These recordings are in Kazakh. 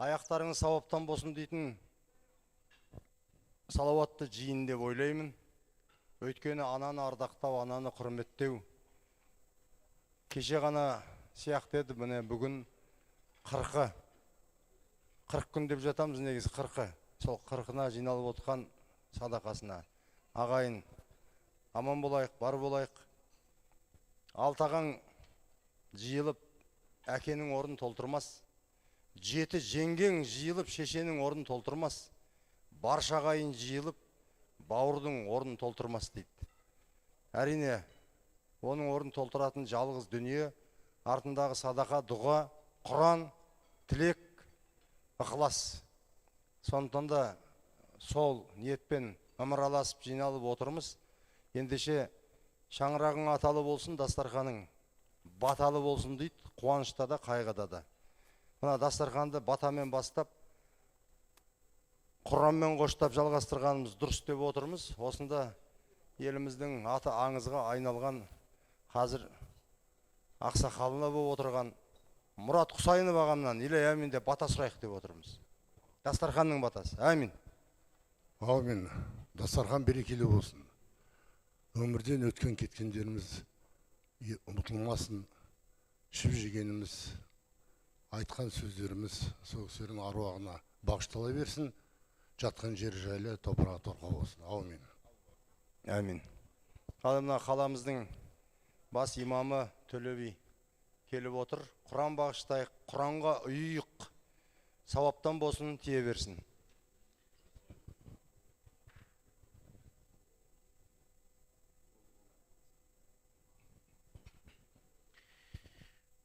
аяқтарыңыз сауаптан болсын дейтін салауатты жиын деп ойлаймын. Өйткені ананы ардақтау, ананы құрметтеу кеше ғана сияқты еді, міне бүгін 40 күн деп жатамыз, негізі 40. Сол 40-ына жиналып отқан садақасына. Ағайын, аман болайық, бар болайық. Алтағаң жиылып, әкенің орнын толтырмас. 7 жеңгең жиылып, шешенің орнын толтырмас. Барша ағайын жиылып, бауырдың орнын толтырмас дейді. Әрине, оның орнын толтыратын жалғыз дүние артындағы садақа, дұға, Құран, тілек, ықылас. Сондықтан да сол ниетпен ымыраласып жиналып отырмыз. Ендеше шаңырағың аталы болсын, дастарханың баталы болсын дейді, қуанышта да, қайғыда да. Мына дастарханды батамен бастап, Құранмен қоштап жалғастырғанымыз дұрыс деп отырмыз. Осында еліміздің аты аңызға айналған, қазір ақсақалына болып отырған Мұрат Құсайынов ағамнан илай әмин деп бата сұрайық деп отырмыз. Дастарханның батасы. Әмин. Әмин. Дастархан берекелі болсын. Өмірден өткен кеткендеріміз ұмытылмасын. Ішіп жегеніміз, айтқан сөздеріміз сол кісілердің аруағына бағыштала берсін. Жатқан жер жайлы, топырақ торқа болсын. Әмин. Әмин. Мына қаламыздың бас имамы Төле би келіп отыр. Құран бағыштайық, Құранға ұйық, сауаптан болсын, тие берсін.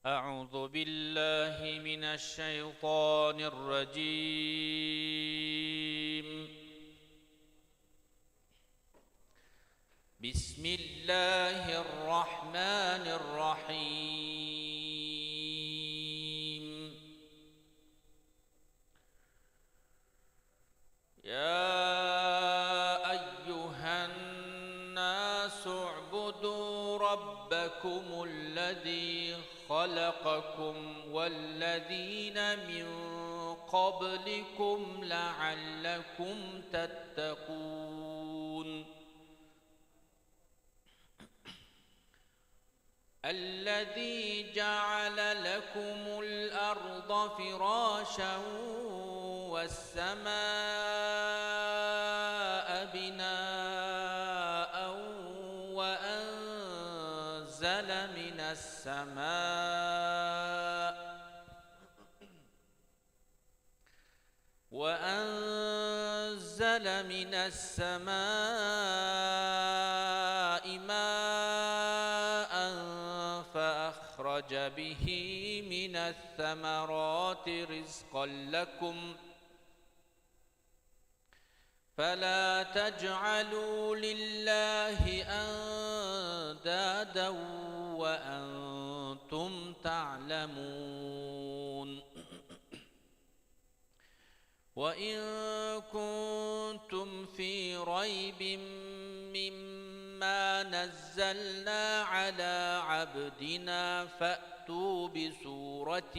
أعوذ بالله من الشيطان الرجيم بسم الله الرحمن الرحيم يا أيها الناس اعبدوا ربكم الذي خلقكم والذين من قبلكم لعلكم تتقون الذي جعل لكم الأرض فراشا والسماء بناء وأنزل من السماء ماء فأخرج به من الثمرات رزقا لكم فلا تجعلوا لله أندادا وأنتم تعلمون وإن كنتم في ريب مما نزلنا على عبدنا فأتوا بسورة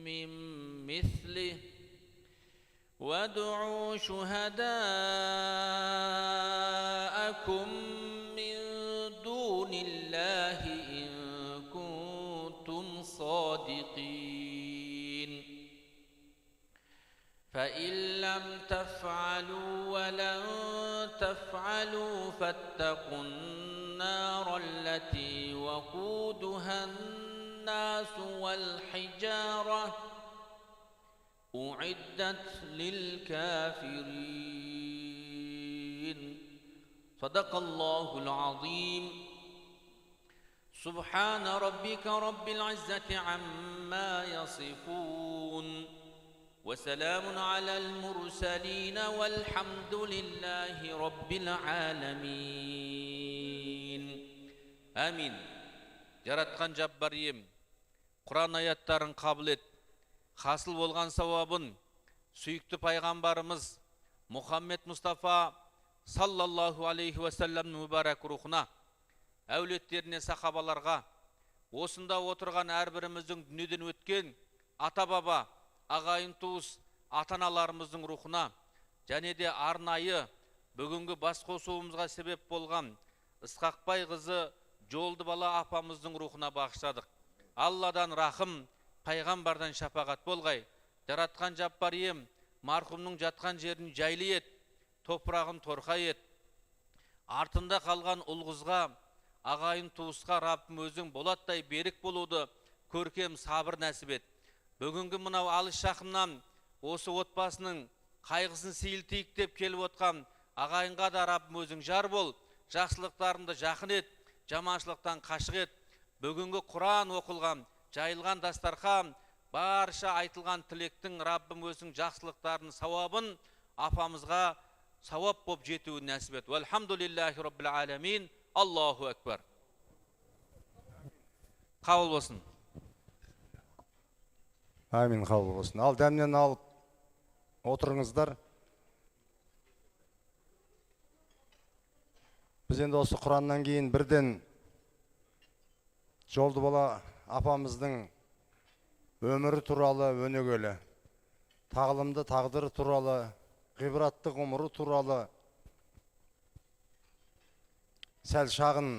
من مثله وادعوا شهداءكم من دون الله إن كنتم صادقين فإن لم تفعلوا ولن تفعلوا فاتقوا النار التي وقودها الناس والحجارة أعدت للكافرين صدق الله العظيم سبحان ربك رب العزة عما يصفون وسلام على المرسلين والحمد لله رب العالمين آمين жаратқан жаббар ием, Құран аяттарын қабыл ет, хасыл болған сауабын сүйікті пайғамбарымыз Мұхаммед Мұстафа саллаллаху алейхи уассаламның мүбәрәк рухына, әулеттеріне, сахабаларға, осында отырған әрбіріміздің дүниеден өткен ата-баба, ағайын туыс ата-аналарымыздың рухына және де арнайы бүгінгі бас қосуымызға себеп болған Ысқақбай қызы Жолдыбала апамыздың рухына бағыштадық. Алладан рахым, пайғамбардан шапағат болғай. Жаратқан Жаббар ием, марқұмның жатқан жерін жайлы ет, топырағын торқай ет. Артында қалған ұл-қызға, ағайын туысқа Раббым өзің болаттай берік болуды, көркем сабыр нәсіп ет. Бүгінгі мынау алыс жақыннан осы отбасының қайғысын сейілтейік деп келіп отқан ағайынға да Раббым өзің жар бол, жақсылықтарыңды жақын ет, жаманшылықтан қашық ет. Бүгінгі Құран оқылған, жайылған дастархан, барша айтылған тілектің Раббым өзің жақсылықтарын, сауабын апамызға сауап боп жетуін нәсіп ет. Вальхамдулиллахи раббил аламин. Аллаху акбар. Қабыл болсын. Амин, қабыл болсын. Ал дәмнен алып отырыңыздар. Біз енді осы Құраннан кейін бірден Жолдыбала апамыздың өмірі туралы өнегелі, тағылымды тағдыры туралы, ғибратты ғұмыры туралы сәл шағын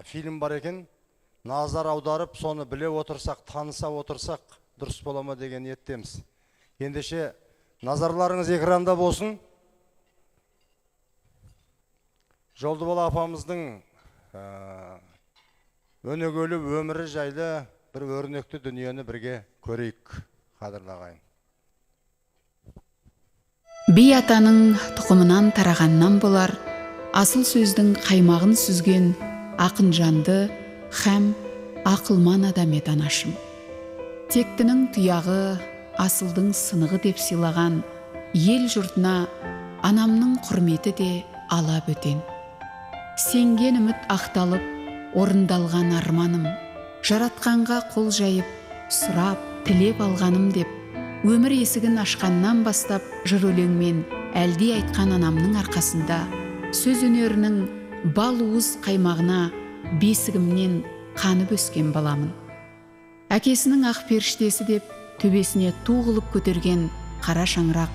фильм бар екен. Назар аударып, соны біле отырсақ, таныса отырсақ, дұрыс бола ма деген ниеттеміз. Ендеше назарларыңыз экранда болсын. Жолдыбала апамыздың өнегелі өмірі жайлы бір өрнекті дүниені бірге көрейік, қадірлі ағайын. Би атаның тұқымынан тарағаннан болар, асыл сөздің қаймағын сүзген ақын жанды һәм ақылман адам ет анашым. Тектінің тұяғы, асылдың сынығы деп сыйлаған ел жұртына анамның құрметі де ала бөтен. Сенген үміт ақталып, орындалған арманым, жаратқанға қол жайып, сұрап, тілеп алғаным деп, өмір есігін ашқаннан бастап жыр өлеңмен әлди айтқан анамның арқасында сөз өнерінің бал уыз қаймағына бесігімнен қанып өскен баламын. Әкесінің ақ періштесі деп төбесіне ту қылып көтерген қара шаңырақ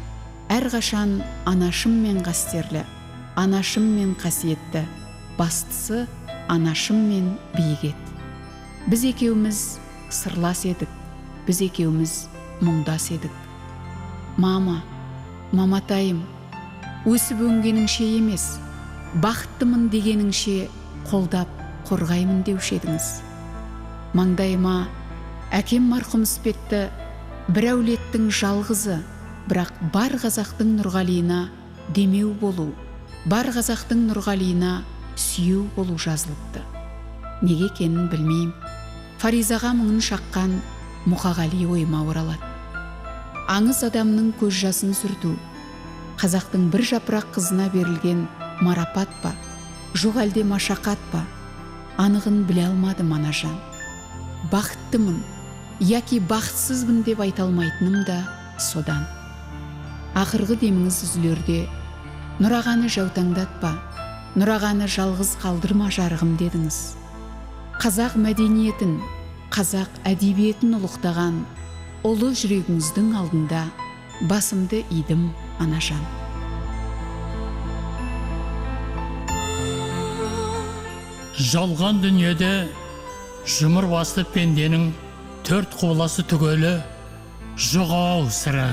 әрқашан анашыммен қастерлі, анашыммен қасиетті, бастысы анашыммен биік ет. Біз екеуміз сырлас едік, біз екеуміз мұңдас едік. Мама, маматайым, өсіп өнгеніңше емес, бақыттымын дегеніңше қолдап қорғаймын деуші едіңіз. Маңдайыма әкем марқұм іспетті, бір әулеттің жалғызы, бірақ бар қазақтың Нұрғалиына демеу болу, бар қазақтың Нұрғалиына сүйеу болу жазылыпты. Неге екенін білмеймін. Фаризаға мұңын шаққан Мұқағали ойыма оралады. Аңыз адамның көз жасын сүрту, қазақтың бір жапырақ қызына берілген марапат па, жоқ әлде машақат па, анығын біле алмадым анажан. Бақыттымын, яки бақытсызбын деп айта алмайтыным да содан. Ақырғы деміңіз үзілерде, Нұрағаны жаутаңдатпа, Нұрағаны жалғыз қалдырма жарығым дедіңіз. Қазақ мәдениетін, қазақ әдебиетін ұлықтаған ұлы жүрегіңіздің алдында басымды идім анажан. Жалған дүниеде жұмыр басты пенденің төрт қоласы түгелі жоғау сірі.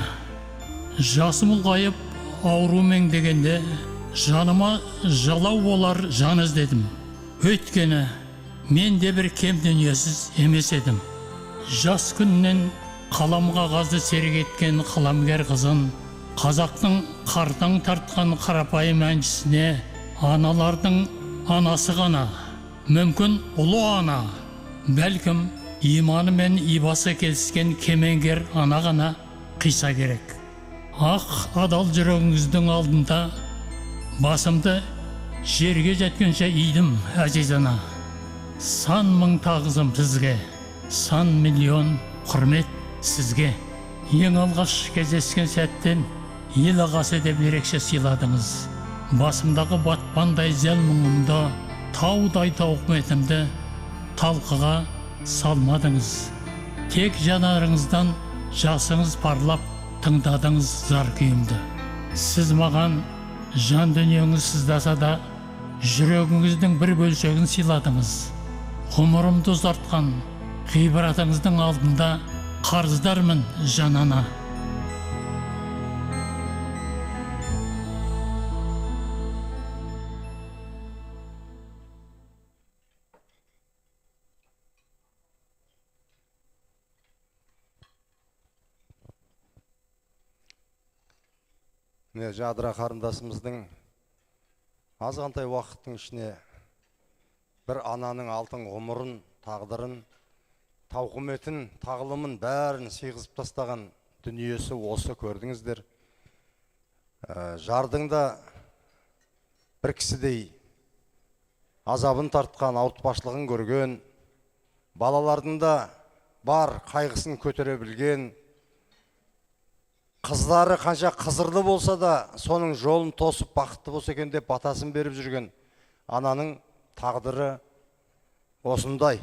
Жасым ұлғайып аурумен дегенде жаныма жалау болар жан іздедім. Өйткені мен де бір кем дүниесіз емес едім. Жас күннен қалам қағазды серік еткен қаламгер қызын, қазақтың қартаң тартқан қарапайым әншісіне аналардың анасы ғана, мүмкін ұлы ана, бәлкім иманы мен ибасы келіскен кемеңгер ана ғана қиса керек. Ақ адал жүрегіңіздің алдында басымды жерге жеткенше идім әзиз ана. Сан мың тағзым сізге, сан миллион құрмет сізге. Ең алғаш кездескен сәттен ел ағасы деп ерекше сыйладыңыз. Басымдағы батпандай зәл мұңымды, таудай тауқыметімді талқыға салмадыңыз. Тек жанарыңыздан жасыңыз парлап тыңдадыңыз зар күйімді. Сіз маған жан дүниеңіз сыздаса да, жүрегіңіздің бір бөлшегін сыйладыңыз. Ғұмырымды ұзартқан ғибратыңыздың алдында қарыздармын жан ана. Міне Жадыра қарындасымыздың азғантай уақыттың ішіне бір ананың алтын ғұмырын, тағдырын, тауқыметін, тағылымын бәрін сыйғызып тастаған дүниесі осы, көрдіңіздер. Жардың да бір кісідей азабын тартқан, ауыртпашылығын көрген, балалардың да бар қайғысын көтере білген, қыздары қанша қызырлы болса да, соның жолын тосып бақытты болса екен деп батасын беріп жүрген ананың тағдыры осындай.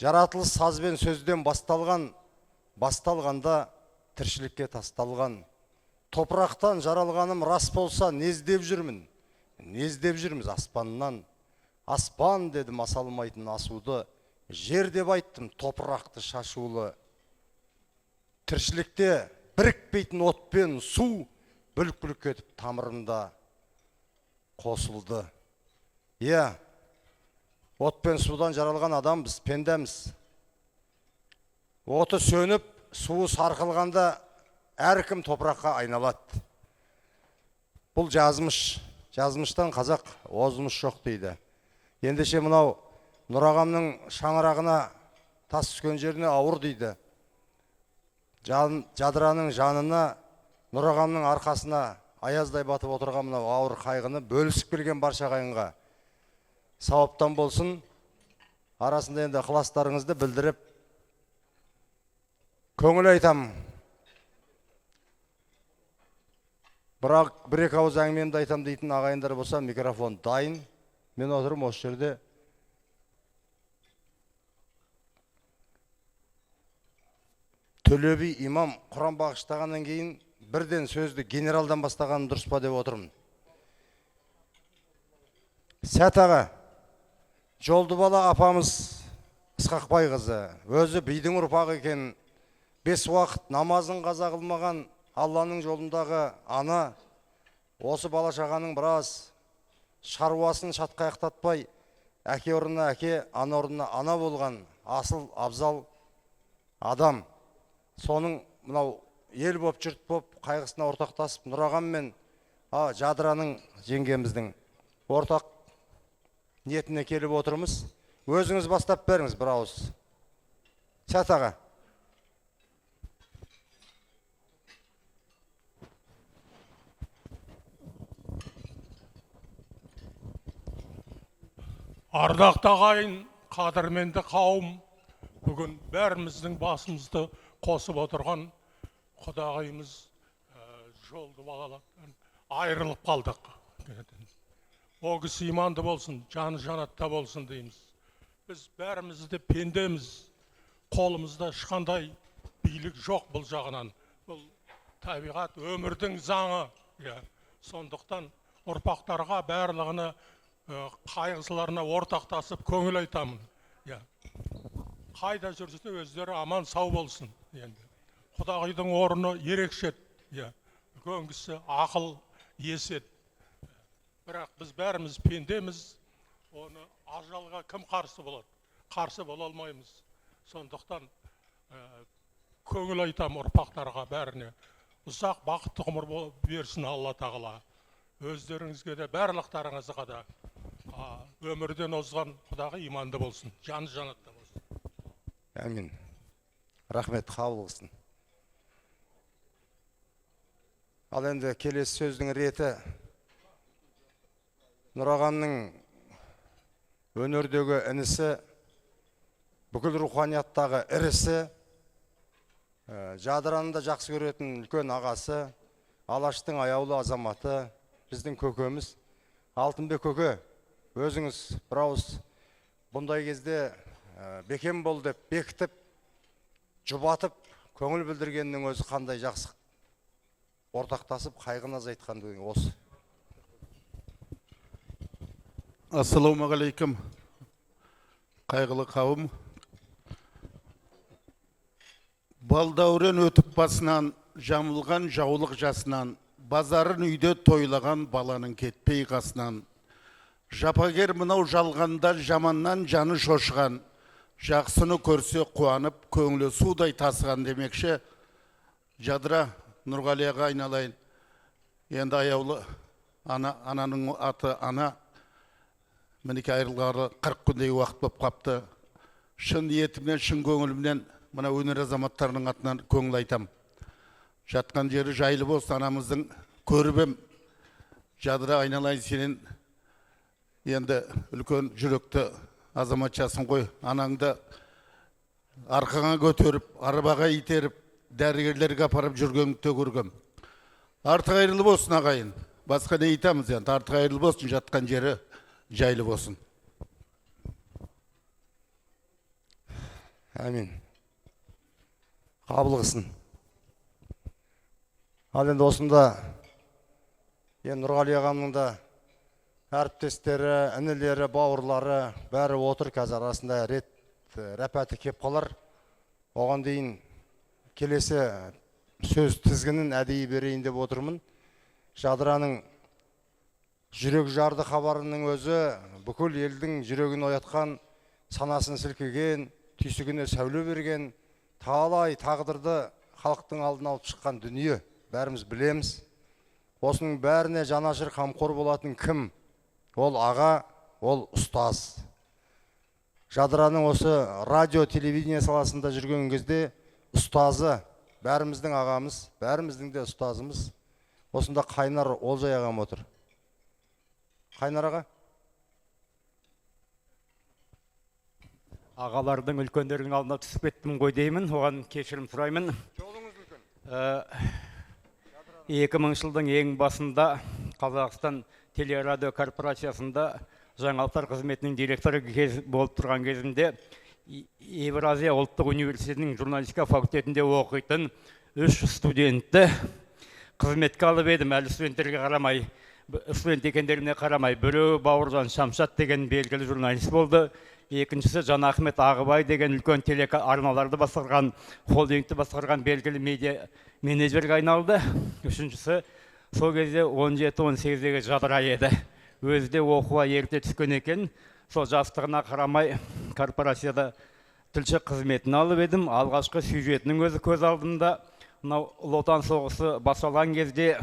Жаратылыс саз бен сөзден басталғанда тіршілікке тасталған. Топырақтан жаралғаным рас болса, не іздеп жүрміз аспаннан. Аспан дедім асалмайтын асуды, жер деп айттым топырақты шашулы. Тіршілікте бірікпейтін отпен су бүлк-бүлк етіп тамырында қосылды. От пен судан жаралған адам біз, пендеміз. Оты сөніп, суы сарқылғанда әркім топыраққа айналады. Бұл жазмыштан қазақ озмыш жоқ дейді. Ендеше мынау Нұрағамның шаңырағына тас түскен жеріне ауыр дейді. Жадыраның жанына, Нұрағамның арқасына аяздай батып отырған мынау ауыр қайғыны бөлісіп келген барша ағайынға сауаптан болсын. Арасында енді ықыластарыңызды білдіріп көңіл айтам. Бірақ бір-екі ауыз әңгімемді айтам дейтін ағайындар болса, микрофон дайын. Мен отырым осы жерде. Төле би имам Құран бағыштағаннан кейін бірден сөзді генералдан бастағаным дұрыс па деп отырмын. Сәт аға, Жолдыбала апамыз Ысқақбай қызы, өзі бидің ұрпағы екен, 5 уақыт намазын қаза қылмаған Алланың жолындағы ана, осы бала шағаның біраз шаруасын шатқаяқтатпай, әке орнына әке, ана орнына ана болған асыл абзал адам. Соның мынау ел боп, жұрт боп, қайғысына ортақтасып, Нұрағам мен Жадыраның жеңгеміздің ортақ ниетіне келіп отырмыз. Өзіңіз бастап беріңіз бір ауыз. Сәт аға. Ардақты ағайын, қадірменді қауым, бүгін бәріміздің басымызды қосып отырған Құдағайымыз Жолдыбаладан айырылып қалдық. О кісі иманды болсын, жаны жанатта болсын дейміз. Біз бәрімізді пендеміз, қолымызда ешқандай билік жоқ бұл жағынан. Бұл табиғат өмірдің заңы. Сондықтан ұрпақтарға барлығына қайғысыларына ортақтасып көңіл айтамын. Қайда жүрсін өздері аман сау болсын. Құдағайдың орны ерекше, үлкен кісі ақыл есет. Бірақ біз бәріміз пендеміз, оны ажалға кім қарсы болады? Қарсы бола алмаймыз. Сондықтан көңіл айтам ұрпақтарға бәріне. Ұзақ бақытты ғұмыр берсін Алла тағала. Өздеріңізге де барлықтарыңызға да өмірден озған Құдағы иманды болсын, жаны жанатта болсын. Әмин. Рахмет, қабыл қылсын. Ал енді келесі сөздің реті Нұрағамның өнердегі інісі, бүкіл руханияттағы ірісі, Жадыраны да жақсы көретін үлкен ағасы, Алаштың аяулы азаматы, біздің көкеміз. Алтынбек көке, өзіңіз бір ауыз бұндай кезде бекем бол деп бекітіп, жұбатып көңіл білдіргеннің өзі қандай жақсы. Ортақтасып қайғыны азайтқан деген осы. Ассалаумағалейкум, қайғылы қауым. Балдаурен өтіп басынан, жамылған жаулық жасынан, базарын үйде тойлаған баланың кетпей қасынан. Жапагер мынау жалғанда жаманнан жаны шошқан, жақсыны көрсе қуанып, көңілі судай тасыған демекші. Жадыра Нұрғалияға айналайын. Енді аяулы ананың аты ана. Мінеке айырылғары 40 күндей уақыт болып қапты. Шын ниетімнен, шын көңілімнен мына өнер азаматтарының атынан көңіл айтам. Жатқан жері жайлы болсын, анамыздың көріп ем. Жадыра айналайын, сенен енді үлкен жүректі азаматшасың ғой. Анаңды арқаңа көтеріп, арбаға итеріп, дәрігерлерге апарып жүргенді көргем. Артық айырылы болсын ағайын. Басқа не айтамыз енді, артық айырылы болсын, жатқан жері жайлы болсын. Әмин. Қабыл қылсын. Ал енді осында Нұрғали ағамның да әріптестері, інілері, бауырлары бәрі отыр. Қазір арасында рәпәті кеп қалар. Оған дейін келесі сөз тізгінін әдейі берейін деп отырмын. Жадыраның жүрек жарды хабарының өзі бүкіл елдің жүрегін оятқан, санасын сілкіген, түйсігіне сәуле берген, талай тағдырды халықтың алдына алып шыққан дүние. Бәріміз білеміз. Осының бәріне жанашыр қамқор болатын кім? Ол аға, ол ұстаз. Жадыраның осы радио, телевидение саласында жүрген кезде ұстазы, бәріміздің ағамыз, бәріміздің де ұстазымыз. Осында Қайнар Олжай ағам отыр. Қайнар аға? Ағалардың, үлкендердің алдына түсіп кеттім ғой деймін, оған кешірім сұраймын. Жолыңыз үлкен. 2000 жылдың ең басында Қазақстан телерадио корпорациясында жаңалықтар қызметінің директоры болып тұрған кезінде Евразия ұлттық университетінің журналистика факультетінде оқитын 3 студентті қызметке алып едім. Әлі студенттерге қарамай, студент екендеріне қарамай, біреу Бауыржан Шамшат деген белгілі журналист болды. Екіншісі Жан Ахмет Ағыбай деген үлкен телеарналарды басқарған, холдингті басқарған белгілі медиа менеджерге айналды. Үшіншісі сол кезде 17-18-дегі Жадыра еді. Өзі де оқуға ерте түскен екен. Сол жастығына қарамай корпорацияда тілші қызметін алып едім. Алғашқы сюжетінің өзі көз алдымда. Ұлы Отан соғысы басталған кезде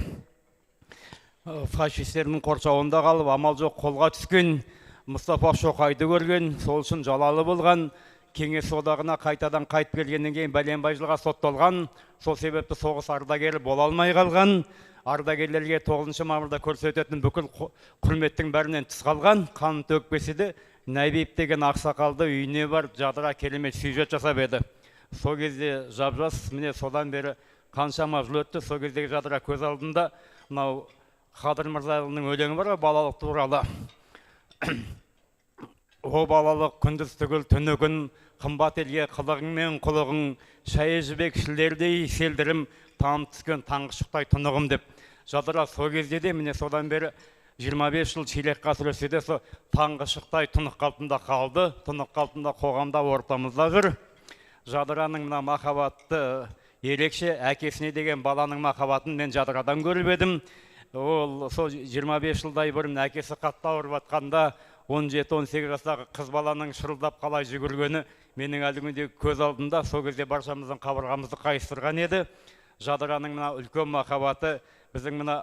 фашистердің қоршауында қалып, амал жоқ қолға түскен Мұстафа Шоқайды көрген, сол үшін жалалы болған, Кеңес одағына қайтадан қайтып келгеннен кейін бәленбай жылға сотталған, сол себепті соғыс ардагері бола алмай қалған, ардагерлерге 9 мамырда көрсететін бүкіл құрметтің бәрінен тыс қалған, қан төкпесе де Найбиев деген ақсақалды үйіне бар, Жадыра керемет сюжет жасап еді. Сол кезде жап-жас, міне содан бері қаншама жыл өтті, сол кездегі Жадыра көз алдында. Мынау Қадыр Мырзаұлының өлеңі бар, балалық туралы. О балалық күндіз түгіл түні күн, қымбат елге қылығың мен құлығың, шайы жібек шілдердей селдірім, там түскен таңғы шықтай тұнығым деп. Жадыра сол кезде де, міне содан бері 25 жыл ширек ғасыр өтсе де, сол таңғы шықтай тұнық қалпында қалды, тұнық қалпында қоғамда ортамызда жүр. Жадыраның мына махаббаты ерекше, әкесіне деген баланың махаббатын мен Жадырадан көріп едім. Ол сол 25 жылдай бұрын әкесі қатты ауырып жатқанда 17-18 жастағы қыз баланың шырылдап қалай жүгіргені менің әлі күнде көз алдымда. Сол кезде баршамыздың қабырғамызды қайыстырған еді. Жадыраның мына үлкен махаббаты біздің мына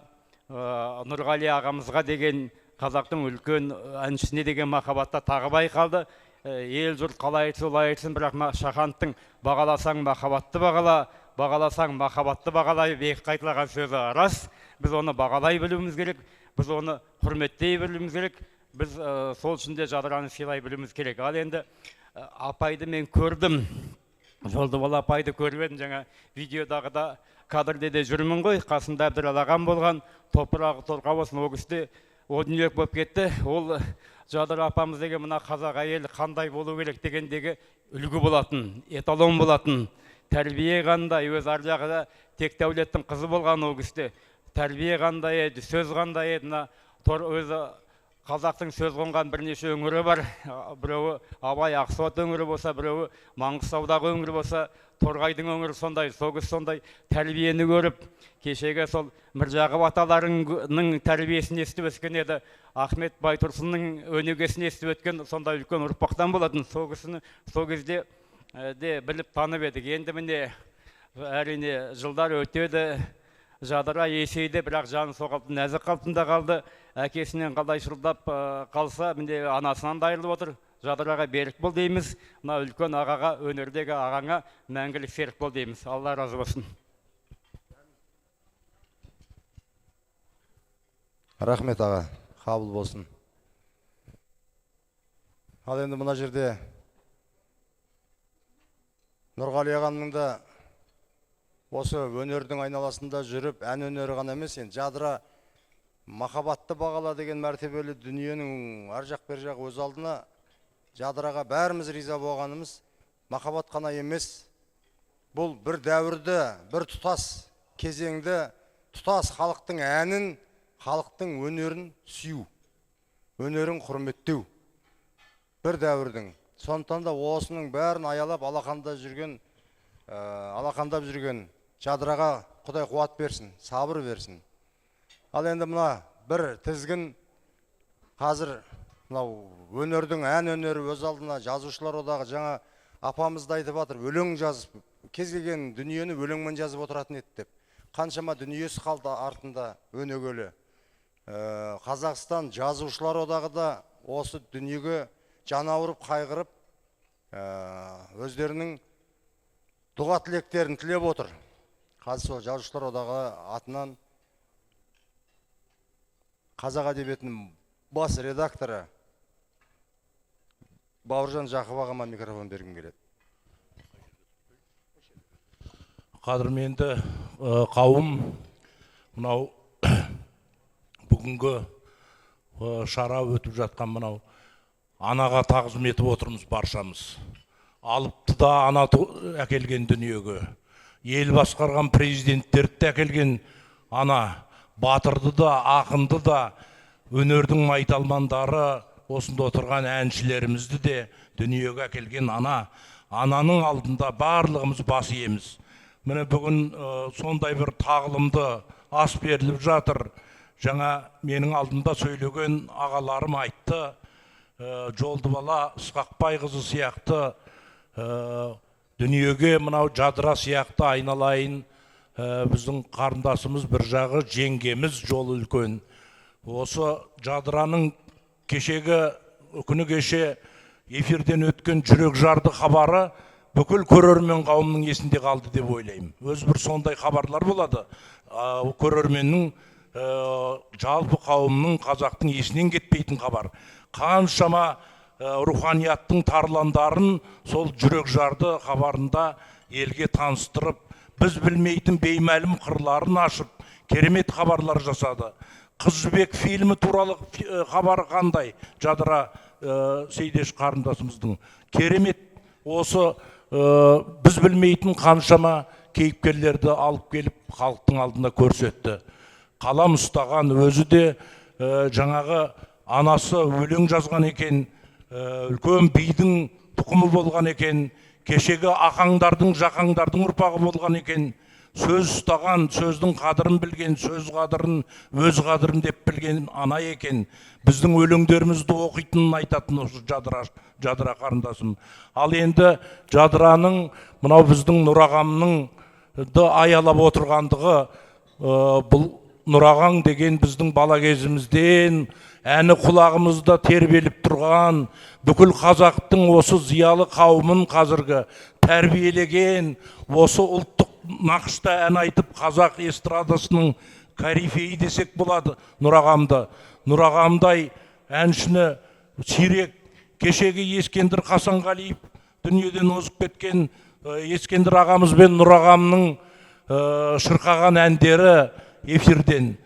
Нұрғали ағамызға деген, қазақтың үлкен әншісіне деген махаббатта тағы байқалды. Ел жұрт қалай айтсын, солай айтсын, бірақ Шахановтың бағаласаң махаббатты бағала, бағаласаң махаббатты бағалай бек қайталаған сөзі рас. Біз оны бағалай білуіміз керек, біз оны құрметтей білуіміз керек, біз сол үшін де Жадыраны сыйлай білуіміз керек. Ал енді апайды мен көрдім, Жолдыбала апайды көріп едім, жаңа видеодағы да кадрде де жүрмін ғой, қасында Әбдірал ағам болған, топырағы торқа болсын, ол кісіде о дүниелік болып кетті. Ол Жадыра апамыз деген мына қазақ әйелі қандай болу керек дегендегі үлгі болатын, эталон болатын. тәрбие қандай, өз ар жағында тек дәулеттің қызы болған ол кісіде тәрбие қандай еді, сөз қандай еді. Мына өзі қазақтың сөз қонған бірнеше өңірі бар. Біреуі Абай Ақсуат өңірі болса, біреуі Маңғыстаудағы өңірі болса, Торғайдың өңірі сондай, сол кісі сондай тәрбиені көріп, кешегі сол Міржақып аталарының тәрбиесін естіп өскен еді. Ахмет Байтұрсынның өнегесін естіп өткен сондай үлкен ұрпақтан болатын. Сол кісіні сол кезде де біліп танып едік. Енді міне әрине жылдар өтеді, Жадыра есейді, бірақ жаны соғалып нәзік қалпында қалды. Әкесінен қалай шырылдап қалса, міне анасынан да айырылып отыр. Жадыраға берік бол дейміз. Мына үлкен ағаға, өнердегі ағаңа мәңгілік серік бол дейміз. Алла разы болсын. Рахмет аға, қабыл болсын. Ал енді мына жерде Нұрғали ағамның да осы өнердің айналасында жүріп, ән өнері ғана емес, Жадыра махаббатты бағала деген мәртебелі дүниенің ар жақ бер жақ өз алдына Жадыраға бәріміз риза болғанымыз махаббат қана емес, бұл бір дәуірді, бір тұтас кезеңді, тұтас халықтың әнін, халықтың өнерін сүю, өнерін құрметтеу. Бір дәуірдің. Сондықтан да осының бәрін аялап алақандап жүрген Жадыраға Құдай қуат берсін, сабыр берсін. Ал енді мына бір тізгін қазір өнердің ән өнері өз алдына жазушылар одағы жаңа апамызды айтып жатыр, өлең жазып, кез келген дүниені өлеңмен жазып отыратын еді деп. Қаншама дүниесі қалды артында өнегелі. Қазақстан жазушылар одағы да осы дүниеге жан ауырып, қайғырып, өздерінің дұға тілектерін тілеп отыр. Қазір сол жазушылар одағы атынан Қазақ әдебиетінің бас редакторы Бауыржан Жақып ағама микрофон бергім келеді. Қадірменді қауым, мынау бүгінгі шара өтіп жатқан мынау анаға тағзым етіп отырмыз баршамыз. Алыпты да ана әкелген дүниеге, ел басқарған президенттерді әкелген ана, батырды да, ақынды да, өнердің майталмандары, осында отырған әншілерімізді де дүниеге әкелген ана, ананың алдында барлығымыз бас иеміз. Міне бүгін сондай бір тағылымды ас беріліп жатыр. Жаңа менің алдымда сөйлеген ағаларым айтты, Жолдыбала Ысқақбайқызы сияқты дүниеге мынау Жадыра сияқты айналайын, біздің қарындасымыз бір жағы жеңгеміз жолы үлкен. Осы Жадыраның кешегі күні кеше эфирден өткен жүрек жарды хабары бүкіл көрермен қауымның есінде қалды деп ойлаймын. Өз бір сондай хабарлар болады. Көрерменнің жалпы қауымның, қазақтың есінен кетпейтін хабар. Қаншама руханияттың тарландарын сол жүрек жарды хабарында елге таныстырып, біз білмейтін беймәлім қырларын ашып, керемет хабарлар жасады. Қыз жібек фильмі туралы хабары қандай? Жадыра Сейдеш қарындасымыздың керемет осы біз білмейтін қаншама кейіпкерлерді алып келіп халықтың алдына көрсетті. Қалам ұстаған, өзі де жаңағы анасы өлең жазған екен, үлкен бидің тұқымы болған екен, кешегі ақаңдардың, жақаңдардың ұрпағы болған екен, сөз ұстаған, сөздің қадырын білген, сөз қадырын, өз қадырын деп білген ана екен. Біздің өлеңдерімізді оқитынын айтатын осы Жадыра қарындасым. Ал енді Жадыраның, мынау біздің Нұрағамның аялап отырғандығы, бұл Нұрағаң деген біздің бала кезімізден әні құлағымызда тербеліп тұрған, бүкіл қазақтың осы зиялы қауымын қазіргі тәрбиелеген, осы ұлттық нақышта ән айтып қазақ эстрадасының корифейі десек болады Нұрағамды. Нұрағамдай әншіні сирек, кешегі Ескендір Қасанғалиев дүниеден озып кеткен Ескендір ағамыз бен Нұрағамның шырқаған әндері эфирден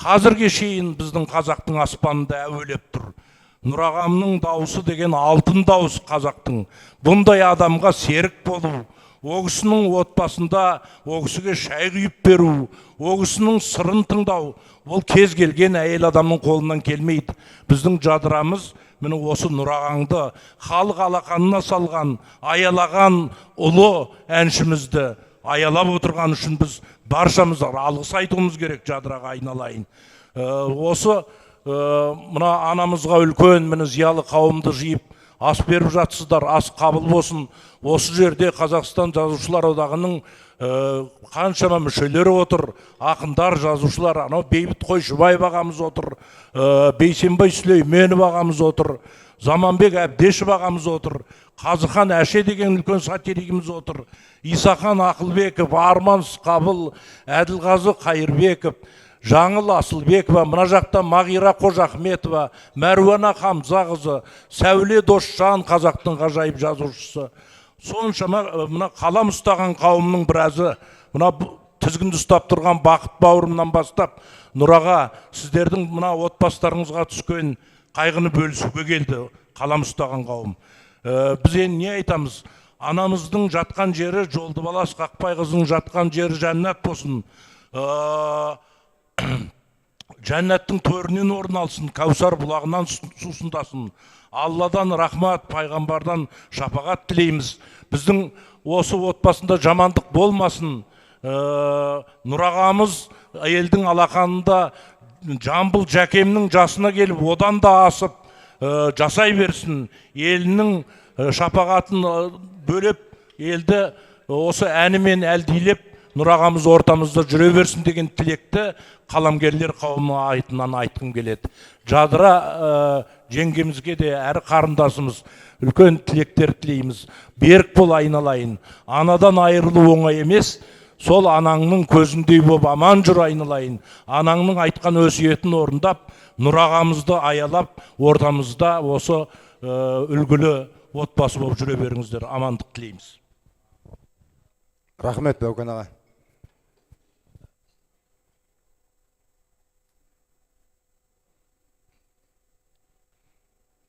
қазірге шейін біздің қазақтың аспанында әуелеп тұр. Нұрағамның дауысы деген алтын дауыс қазақтың. Бұндай адамға серік болу, о кісінің отбасында о кісіге шай құйып беру, о кісінің сырын тыңдау, ол кез келген әйел адамның қолынан келмейді. Біздің жадырамыз міне осы Нұрағаңды халық алақанына салған, аялаған ұлы әншімізді аялап отырған үшін біз баршамыз алғыс айтуымыз керек. Жадыраға айналайын. Осы мына анамызға үлкен міне зиялы қауымды жиып ас беріп жатсыздар, ас қабыл болсын. Осы жерде Қазақстан Жазушылар Одағының қаншама мүшелері отыр, ақындар, жазушылар, анау Бейбіт Қойшыбаев ағамыз отыр, Бейсенбай Сүлейменов ағамыз отыр, Заманбек Әбдешев ағамыз отыр, Қазыхан Әше деген үлкен сатиригіміз отыр, Исахан Ақылбеков, Арман Сқабыл, Әділғазы Қайырбеков, Жаңыл Асылбекова, мына жақта Мағира Қожахметова, Мәруана Хамзақызы, Сәуле Досжан, қазақтың ғажайып жазушысы. Соншама мына қалам ұстаған қауымның біразы, мына тізгінді ұстап тұрған Бақыт бауырымнан бастап, Нұраға сіздердің мына отбасыларыңызға түскен қайғыны бөлісуге келді қалам ұстаған қауым. Біз енді не айтамыз? Анамыздың жатқан жері, Жолдыбала Ысқақбайқызының жатқан жері жәннат болсын. Жәннаттың төрінен орын алсын, Кәусар бұлағынан сусындасын. Алладан рахмат, пайғамбардан шапағат тілейміз. Біздің осы отбасында жамандық болмасын. Нұрағамыз елдің алақанында Жамбыл Жәкемнің жасына келіп, одан да асып жасай берсін. Елінің шапағатын бөлеп, елді осы әнімен әлдилеп, Нұрағамыз ортамызда жүре берсін деген тілекті қаламгерлер қауымы айтынан айтқым келеді. Жадыра жеңгемізге де әрі қарындасымыз үлкен тілектер тілейміз. Берік бол айналайын. Анадан айырылу оңай емес. Сол анаңның көзіндей боп аман жүр айналайын. Анаңның айтқан өсиетін орындап, Нұрағамызды аялап, ортамызда осы үлгілі отбасы болып жүре беріңіздер. Амандық тілейміз. Рахмет, Баукен аға.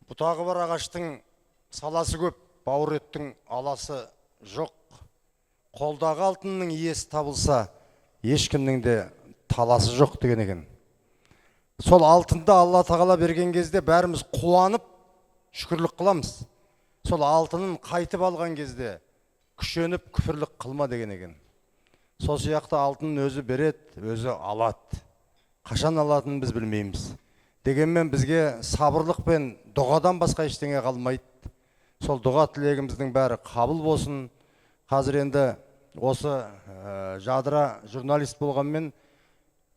Бұтағы бар ағаштың саласы көп, бауыр еттің аласы жоқ. Қолдағы алтынның иесі табылса, ешкімнің де таласы жоқ деген екен. Сол алтынды Алла тағала берген кезде бәріміз қуанып, шүкірлік қыламыз. Сол алтынын қайтып алған кезде күшеніп күпірлік қылма деген екен. Сол сияқты алтынын өзі береді, өзі алады. Қашан алатынын біз білмейміз. Дегенмен бізге сабырлық пен дұғадан басқа ештеңе қалмайды. Сол дұға тілегіміздің бәрі қабыл болсын. Қазір енді осы Жадыра журналист болғанмен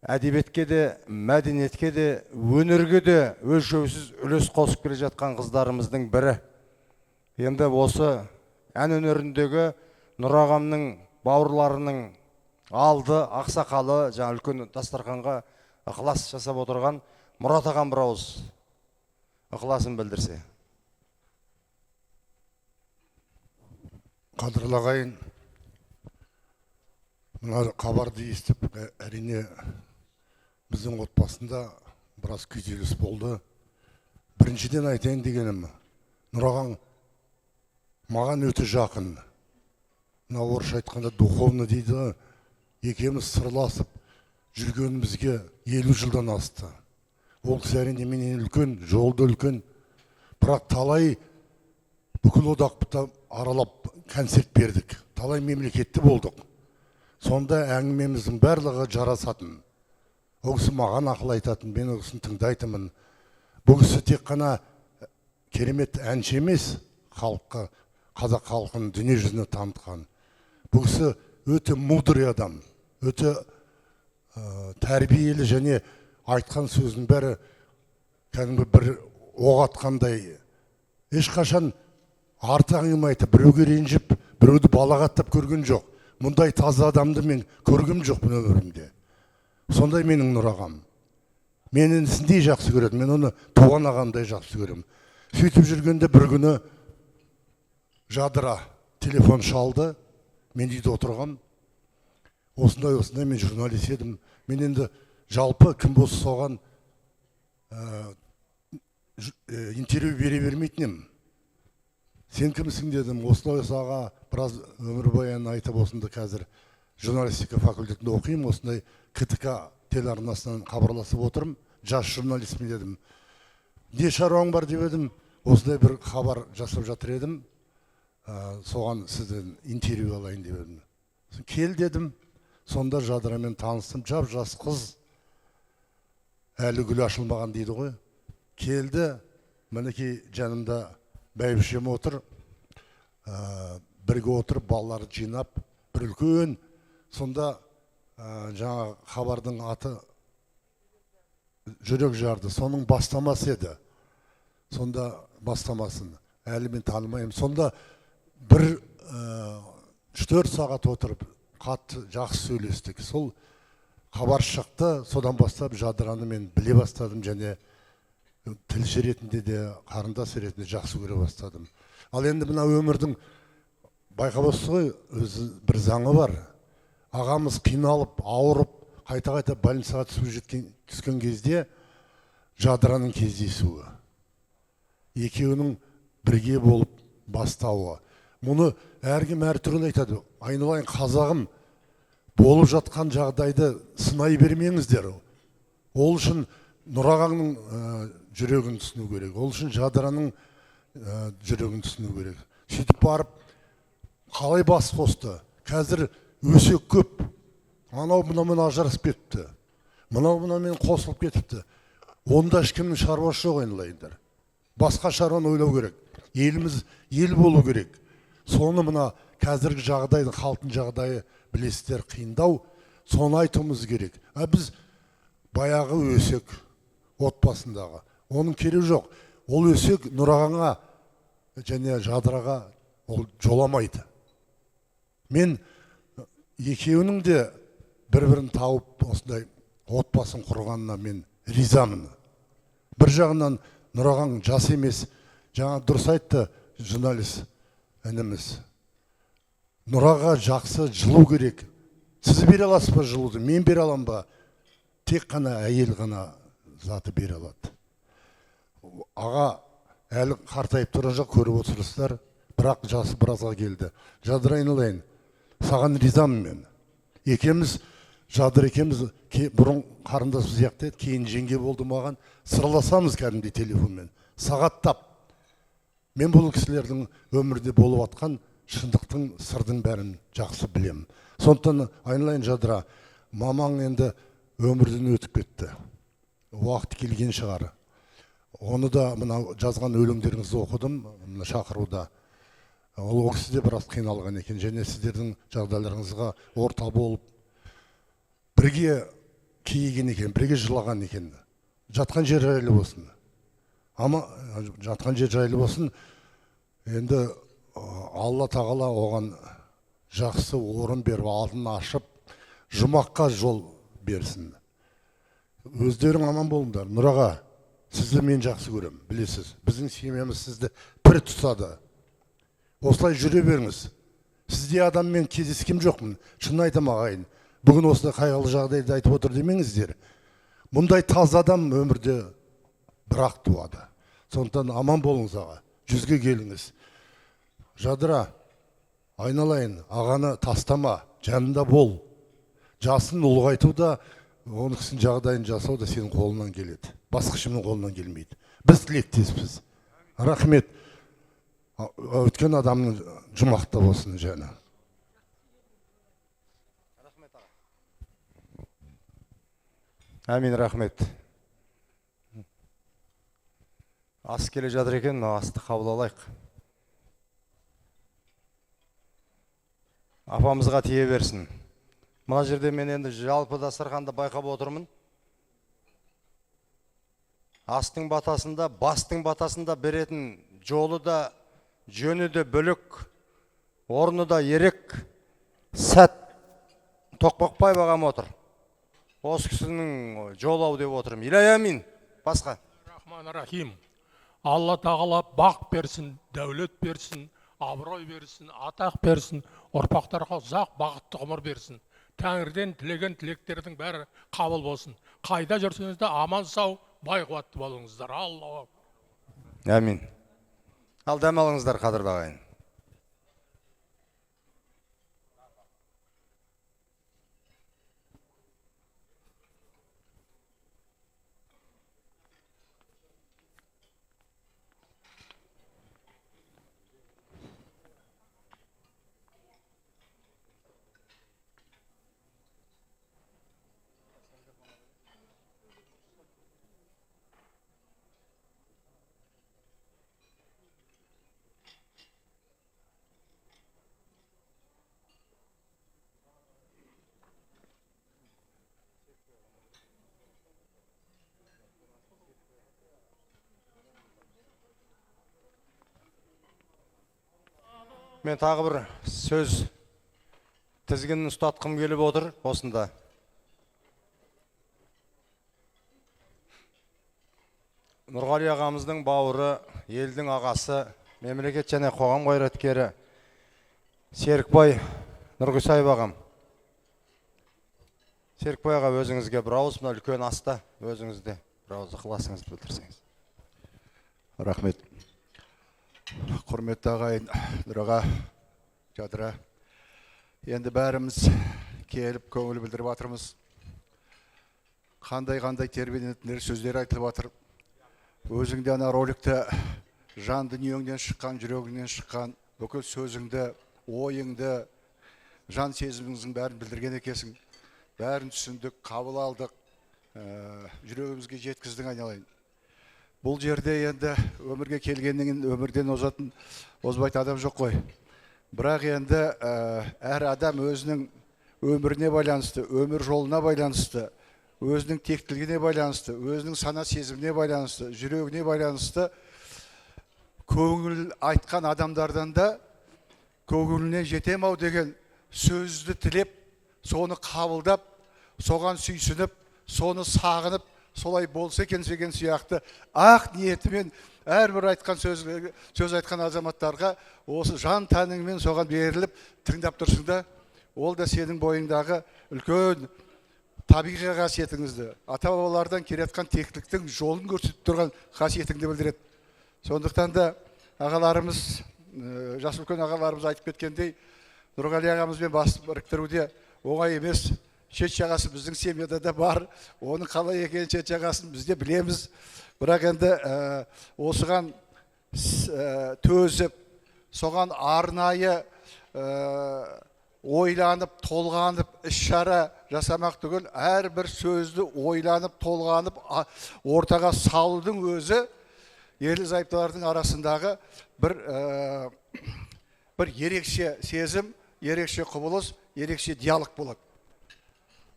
әдебиетке де, мәдениетке де, өнерге де өлшеусіз үлес қосып келе жатқан қыздарымыздың бірі. Енді осы ән өнеріндегі Нұрағамның бауырларының алды, ақсақалы, жаңа үлкен дастарханға ықылас жасап отырған Мұрат ағам бір ауыз ықыласын білдірсе. Қадірлі ағайын, мына хабарды естіп, әрине біздің отбасында біраз күйзеліс болды. Біріншіден айтайын дегенім, Нұрағаң маған өте жақын. Мына орысша айтқанда духовно дейді, екеуміз сырласып жүргенімізге 50 жылдан асты. Ол кісі әрине менен үлкен, жолды үлкен, бірақ талай бүкіл одақты аралап концерт бердік. Талай мемлекетті болдық. Сонда әңгімеміздің барлығы жарасатын. Ол кісі маған ақыл айтатын, мен ол кісіні тыңдайтынмын. Бұл кісі тек қана керемет әнші емес, халыққа, қазақ халқын дүние жүзіне танытқан. Бұл кісі өте мудрый адам, өте тәрбиелі және айтқан сөздің бәрі кәдімгі бір оқ атқандай. Ешқашан арты аңымайды, біреуге ренжіп, біреуді балағаттап көрген жоқ. Мұндай таза адамды мен көргім жоқ бұл өмірімде. Сондай менің Нұрағам. Мен інісіндей жақсы көреді, мен оны туған ағамдай жақсы көремін. Сөйтіп жүргенде бір күні Жадыра телефон шалды, мен үйде отырғам. Осындай мен журналист едім. Мен енді жалпы кім болса соған интервью бере бермейтінім. Сен кімсің дедім, осылай аға біраз өмір баянын айтып осында қазір журналистика факультетінде оқимын, осындай КТК телеарнасынан хабарласып отырмын, жас журналистпін дедім. Не шаруаң бар деп едім, осындай бір хабар жасап жатыр едім, соған сізден интервью алайын деп едім. Кел дедім, сонда Жадырамен таныстым, жап-жас қыз, әлі гүлі ашылмаған дейді ғой. Келді, мінекей жанымда бәйбішем отыр, бірге отырып, балаларды жинап, бір үлкен, сонда жаңа хабардың аты жүрек жарды, соның бастамасы еді. Сонда бастамасын, әлі мен танымайым. Сонда бір 4 сағат отырып, қатты жақсы сөйлестік. Сол хабар шықты, содан бастап Жадыраны мен біле бастадым, және тілші ретінде де, қарындас ретінде жақсы көре бастадым. Ал енді мына өмірдің байқап отырсыз ғой, өзі бір заңы бар. Ағамыз қиналып, ауырып, қайта-қайта больницаға түскен кезде Жадыраның кездесуі. Екеуінің бірге болып бастауы. Мұны әркім әртүрлі айтады. Айналайын қазағым, болып жатқан жағдайды сынай бермеңіздер. Ол үшін Нұрағаңның жүрегін түсіну керек. Ол үшін Жадыраның жүрегін түсіну керек. Сөйтіп барып, қалай бас қосты? Қазір өсек көп. Анау мынамен ажырасып кетіпті. Мынау мынамен қосылып кетіпті. Онда ешкімнің шаруасы жоқ айналайындар. Басқа шаруаны ойлау керек. Еліміз ел болу керек. Соны мына қазіргі жағдайдың, халықтың жағдайы білесіздер қиындау, соны айтуымыз керек. Біз баяғы өсек отбасындағы. Оның керегі жоқ. Ол өсек Нұрағаңа және Жадыраға ол жоламайды. Мен екеуінің де бір-бірін тауып осындай отбасын құрғанына мен ризамын. Бір жағынан Нұрағаң жас емес, жаңа дұрыс айтты журналист ініміз. Нұраға жақсы жылу керек. Сіз бере аласыз ба жылуды? Мен бере алам ба? Тек қана әйел ғана заты бере алады. Аға әлі қартайып тұрған жоқ, көріп отырсыздар, бірақ жасы біразға келді. Жадыра айналайын, саған ризамын мен. Екеміз, Жадыр екеміз бұрын қарындас сияқты еді, кейін жеңге болды маған, сырласамыз кәдімгідей телефонмен, сағаттап. Мен бұл кісілердің өмірде болып атқан шындықтың, сырдың бәрін жақсы білемін. Сондықтан айналайын Жадыра, мамаң енді өмірден өтіп кетті. Уақыт келген шығар. Оны да мына жазған өлеңдеріңізді оқыдым, мына шақыруда. Ол кісі де біраз қиналған екен, және сіздердің жағдайларыңызға орта болып, бірге кейіген екен, бірге жылаған екен. Жатқан жер жайлы болсын. Ama жатқан жер жайлы болсын. Енді Алла тағала оған жақсы орын беріп, алдын ашып, жұмаққа жол берсін. Өздерің аман болыңдар. Нұраға, сізді мен жақсы көрем, білесіз. Біздің семьямыз сізді пір тұтады. Осылай жүре беріңіз. Сізде адаммен кездескем жоқпын. Шын айтам ағайын. Бүгін осылай қайғылы жағдайды айтып отыр демеңіздер. Мұндай таза адам өмірде бірақ туады. Сондықтан аман болыңыз аға. Жүзге келіңіз. Жадыра, айналайын, ағаны тастама, жанында бол. Жасын ұлғайтуда, оның кісінің жағдайын жасау да сенің қолынан келеді. Басқа ешкімнің қолынан келмейді. Біз тілектеспіз. Рахмет. Өткен адамның жұмақта болсын жаны. Әмин, рахмет. Ас келе жатыр екен, асты қабыл алайық. Апамызға тие берсін. Мына жерде мен енді жалпы дастарханда байқап отырмын. Астың батасында, бастың батасында беретін жолы да, жөні де бөлік, орны да ерек, сәт Тоқпақбаев ағам отыр. Осы кісінің жолау деп отырмын. Илай әмин. Басқа. Рахман-рахим. Алла тағала бақ берсін, дәулет берсін, абырой берсін, атақ берсін, ұрпақтарға ұзақ бақытты ғұмыр берсін. Тәңірден тілеген тілектердің бәрі қабыл болсын. Қайда жүрсеңіз де аман сау, бай қуатты болыңыздар. Алла. Әмин. Ал дәм алыңыздар, қадірлі ағайын. Мен тағы бір сөз тізгінін ұстатқым келіп отыр осында. Нұрғали ағамыздың бауыры, елдің ағасы, мемлекет және қоғам қайраткері Серікбай Нұрғисаев ағам. Серікбай аға, өзіңізге бір ауыз, мына үлкен аста өзіңізде бір ауыз ықыласыңызды білдірсеңіз. Рахмет. Құрметті ағайын, Нұраға, Жадыра. Енді бәріміз келіп көңіл білдіріп атырмыз. Қандай тербенетіндер сөздер айтылып атыр. Өзіңде ана роликті жан дүниеңнен шыққан, жүрегіңнен шыққан, бүкіл сөзіңді, ойыңды, жан сезіміңіздің бәрін білдірген екесің. Бәрін түсіндік, қабыл алдық, жүрегімізге жеткіздің айналайын. Бұл жерде енді өмірге келгеннен өмірден озбайтын адам жоқ қой. Бірақ енді әр адам өзінің өміріне байланысты, өмір жолына байланысты, өзінің тектілігіне байланысты, өзінің сана сезіміне байланысты, жүрегіне байланысты көңіл айтқан адамдардан да көңіліне жетем-ау деген сөзді тілеп, соны қабылдап, соған сүйсініп, соны сағынып, солай болса екен деген сияқты ақ ниетімен әрбір айтқан сөз айтқан азаматтарға осы жан тәніңмен соған беріліп тыңдап тұрсың да, ол да сенің бойыңдағы үлкен табиғи қасиетіңізді, ата-бабалардан келетқан тектіліктің жолын көрсетіп тұрған қасиетіңді білдіреді. Сондықтан да ағаларымыз, жас үлкен ағаларымыз айтып кеткендей, Нұрғали ағамызбен бас біріктіруде оңай емес. Шет жағасы біздің семьяда да бар, оның қалай екенін шет жағасын бізде білеміз. Бірақ енді осыған төзіп, соған арнайы ойланып, толғанып, іс-шара жасамақ түгіл, әрбір сөзді ойланып, толғанып, ортаға салудың өзі ерлі-зайыптылардың арасындағы бір ерекше сезім, ерекше құбылыс, ерекше диалог болады.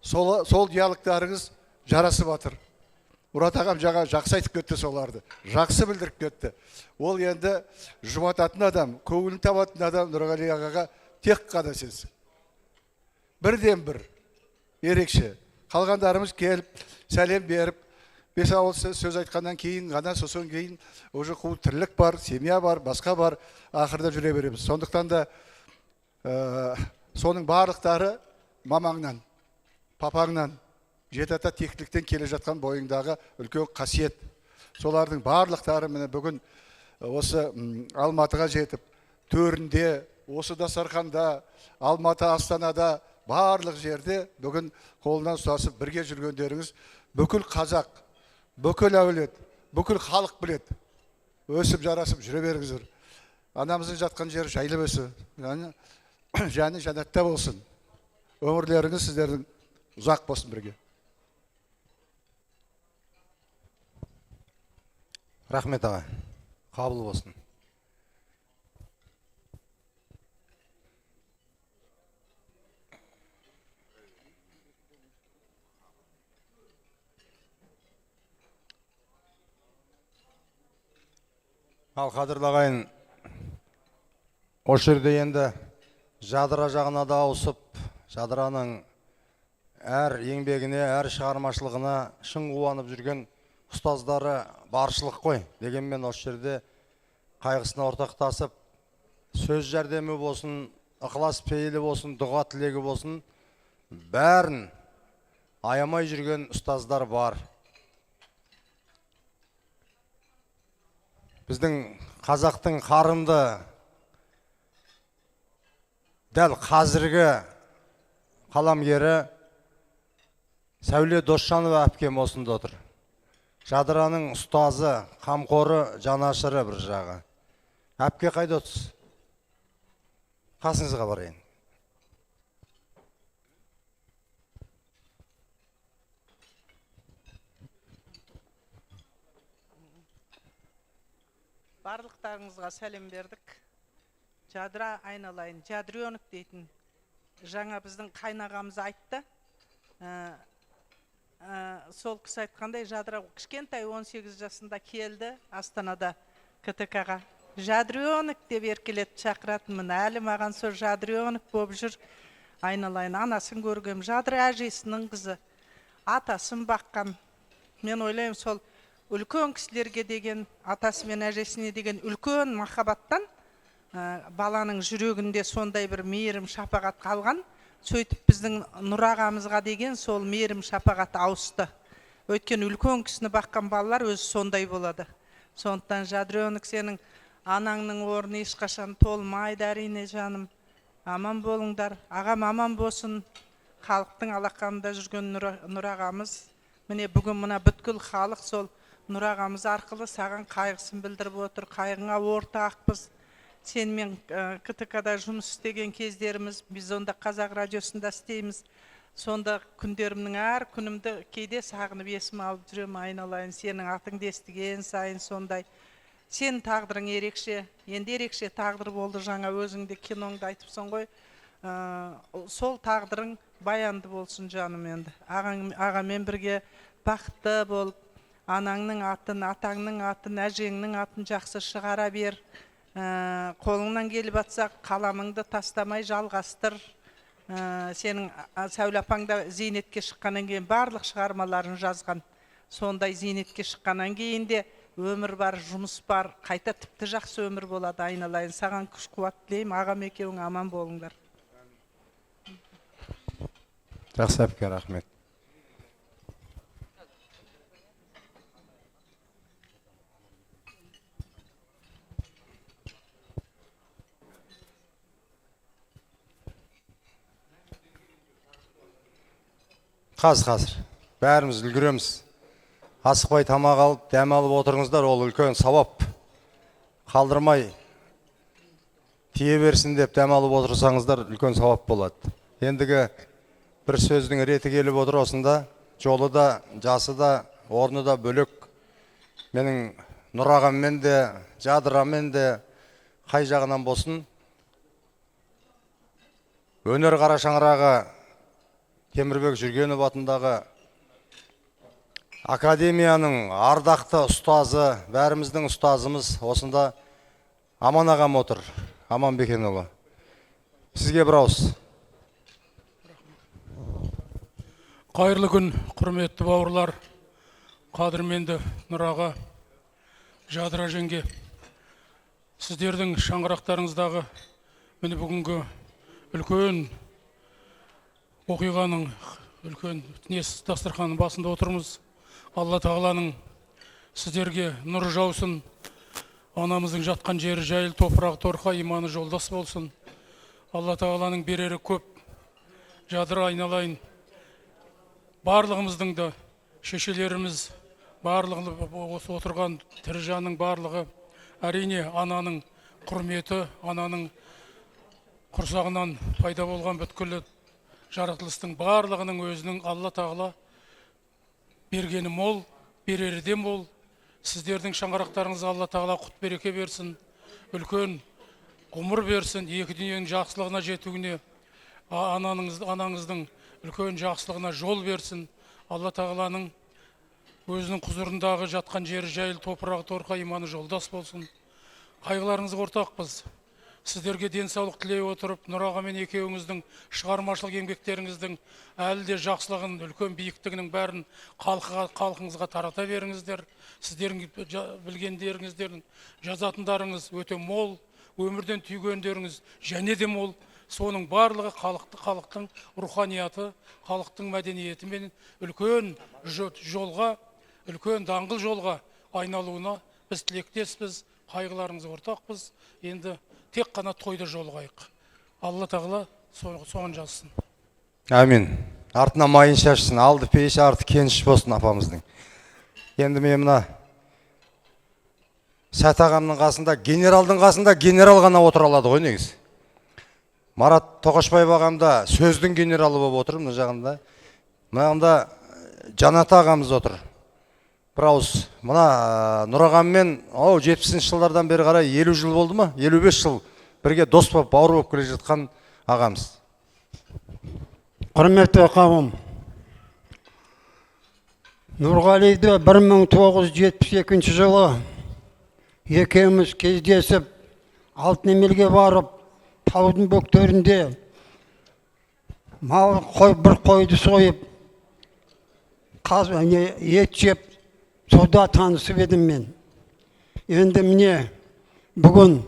Сол диалогтарыңыз жарасып атыр. Мұрат ағам жаңа жақсы айтып кетті соларды. Жақсы білдіріп кетті. Ол енді жұбататын адам, көңілін табатын адам Нұрғали ағаға тек қана сіз. Бірден бір ерекше. Қалғандарымыз келіп, сәлем беріп, 5 ауыз сөз айтқаннан кейін, ғана сосын кейін уже қу тірлік бар, семья бар, басқа бар, ақырда жүре береміз. Сондықтан да соның барлықтары мамаңнан, папаңнан, жеті ата тектіліктен келе жатқан бойыңдағы үлкен қасиет. Солардың барлықтары міне бүгін осы Алматыға жетіп, төрінде, осы дастарханда, Алматы, Астанада, барлық жерде бүгін қолынан ұстасып бірге жүргендеріңіз бүкіл қазақ, бүкіл әулет, бүкіл халық біледі. Өсіп жарасып жүре беріңіздер. Анамыздың жатқан жері жайлы өсі, жаны жәннатта болсын. Өмірлеріңіз сіздердің ұзақ болсын бірге. Рахмет аға, қабыл болсын. Ал қадірлі ағайын, осы жерде енді Жадыра жағына да ауысып, Жадыраның әр еңбегіне, әр шығармашылығына шын қуанып жүрген ұстаздары баршылық қой. Дегенмен осы жерде қайғысына ортақтасып, сөз жәрдемі болсын, ықылас пейілі болсын, дұға тілегі болсын, бәрін аямай жүрген ұстаздар бар. Біздің қазақтың қарымды дәл қазіргі қаламгері Сәуле Досжанова әпкем осында отыр. Жадыраның ұстазы, қамқоры, жанашыры бір жағы. Әпке қайда отырсыз? Қасыңызға барайын. Барлықтарыңызға сәлем бердік. Жадыра айналайын, жадренок дейтін жаңа біздің қайнағамыз айтты. Сол кісі айтқандай, жадыра кішкентай 18 жасында келді Астанада КТК-ға. Жадренок деп еркелетіп шақыратынмын. Әлі маған сол жадренок болып жүр. Айналайын, анасын көргем, жадыра әжесінің қызы, атасын баққан. Мен ойлаймын, сол үлкен кісілерге деген, атасы мен әжесіне деген үлкен махаббаттан баланың жүрегінде сондай бір мейірім шапағат қалған. Сөйтіп біздің Нұр ағамызға деген сол мейірім шапағат ауысты. Өйткені үлкен кісіні баққан балалар өзі сондай болады. Сондықтан жадренок, сенің анаңның орны ешқашан толмайды, әрине жаным. Аман болыңдар, ағам аман болсын. Халықтың алақанында жүрген Нұр ағамыз. Міне бүгін мына бүткіл халық сол Нұр ағамыз арқылы саған қайғысын білдіріп отыр. Қайғыңа ортақпыз. Сенмен КТК-да жұмыс істеген кездеріміз, біз онда Қазақ радиосында істейміз. Сонда күндерімнің әр күнімді кейде сағынып есім алып жүрем, айналайын. Сенің атыңды естіген сайын сондай. Сен тағдырың ерекше, енді ерекше тағдыр болды, жаңа өзіңде киноңды айтыпсың ғой. Сол тағдырың баянды болсын жаным енді. Ағамен бірге бақытты болып, анаңның атын, атаңның атын, әжеңнің атын жақсы шығара бер. Қолыңнан келіп атсақ, қаламыңды тастамай жалғастыр. Сенің Сәуле апаңда зейнетке шыққаннан кейін барлық шығармаларын жазған. Сондай зейнетке шыққаннан кейін де өмір бар, жұмыс бар, қайта тіпті жақсы өмір болады, айналайын. Саған күш қуат тілеймін, ағам екеуің аман болыңдар. Жақсы әпке, рахмет. Қазір. Бәріміз үлгіреміз. Асықпай тамақ алып, дәм алып отырыңыздар, ол үлкен сауап. Қалдырмай тие берсін деп дәм алып отырсаңыздар, үлкен сауап болады. Ендігі бір сөздің реті келіп отыр осында. Жолы да, жасы да, орны да бөлек. Менің Нұр ағаммен де, жадырамен де қай жағынан болсын. Өнер қара шаңырағы Темірбек Жүргенов атындағы академияның ардақты ұстазы, бәріміздің ұстазымыз осында Аман ағам отыр. Аман Бекенұлы. Сізге бір ауыз. Қайырлы күн, құрметті бауырлар, қадірменді Нұр аға, Жадыра жеңге. Сіздердің шаңырақтарыңыздағы міне бүгінгі үлкен оқиғаның үлкен дастарханның басында отырмыз. Алла тағаланың сіздерге нұр жаусын, анамыздың жатқан жері жайыл, топырақ, торқа, иманы жолдас болсын. Алла тағаланың берері көп. Жадыра айналайын. Барлығымыздың да шешелеріміз, барлығы осы отырған тірі жанның барлығы, әрине ананың құрметі, ананың құрсағынан пайда болған бүткілі жаратылыстың барлығының өзінің Алла тағала бергені мол, берері де мол. Сіздердің шаңырақтарыңыз Алла тағала құт береке берсін, үлкен ғұмыр берсін, екі дүниенің жақсылығына жетуіне, анаңыздың үлкен жақсылығына жол берсін. Алла тағаланың өзінің құзырындағы жатқан жері жайыл, топырақ, торқа, иманы жолдас болсын. Қайғыларыңызға ортақпыз. Сіздерге денсаулық тілей отырып, Нұр ағамен екеуіңіздің шығармашылық еңбектеріңіздің әлі де жақсылығын, үлкен биіктігінің бәрін халқыңызға тарата беріңіздер. Сіздердің білгендеріңіздердің жазатындарыңыз өте мол, өмірден түйгендеріңіз және де мол. Соның барлығы халықтың руханияты, халықтың мәдениетімен үлкен жолға, үлкен даңғыл жолға айналуына біз тілектеспіз. қайғыларыңыз ортақпыз. Енді тек қана тойда жолығайық. Алла тағала соған жазсын. Әмин. Артына майын шашсын, алды пейіш, арты кеніш болсын апамыздың. Енді мен мына Сәт ағамның қасында, генералдың қасында генерал ғана отыра алады ғой негізі. Марат Тоқашбаев ағамда сөздің генералы болып отыр, мына жағында. Мына Жанат ағамыз отыр. Бір ауыз. Мына Нұр ағаммен 70-ші жылдардан бері қарай 50 жыл болды ма? 55 жыл бірге дос болып, бауыр болып келе жатқан ағамыз. Құрметті қауым, Нұрғалиді 1972 жылы екеуміз кездесіп, Алтынемелге барып, таудың бөктерінде бір қойды сойып, ет жеп, сода танысып едім мен. Енді міне, бүгін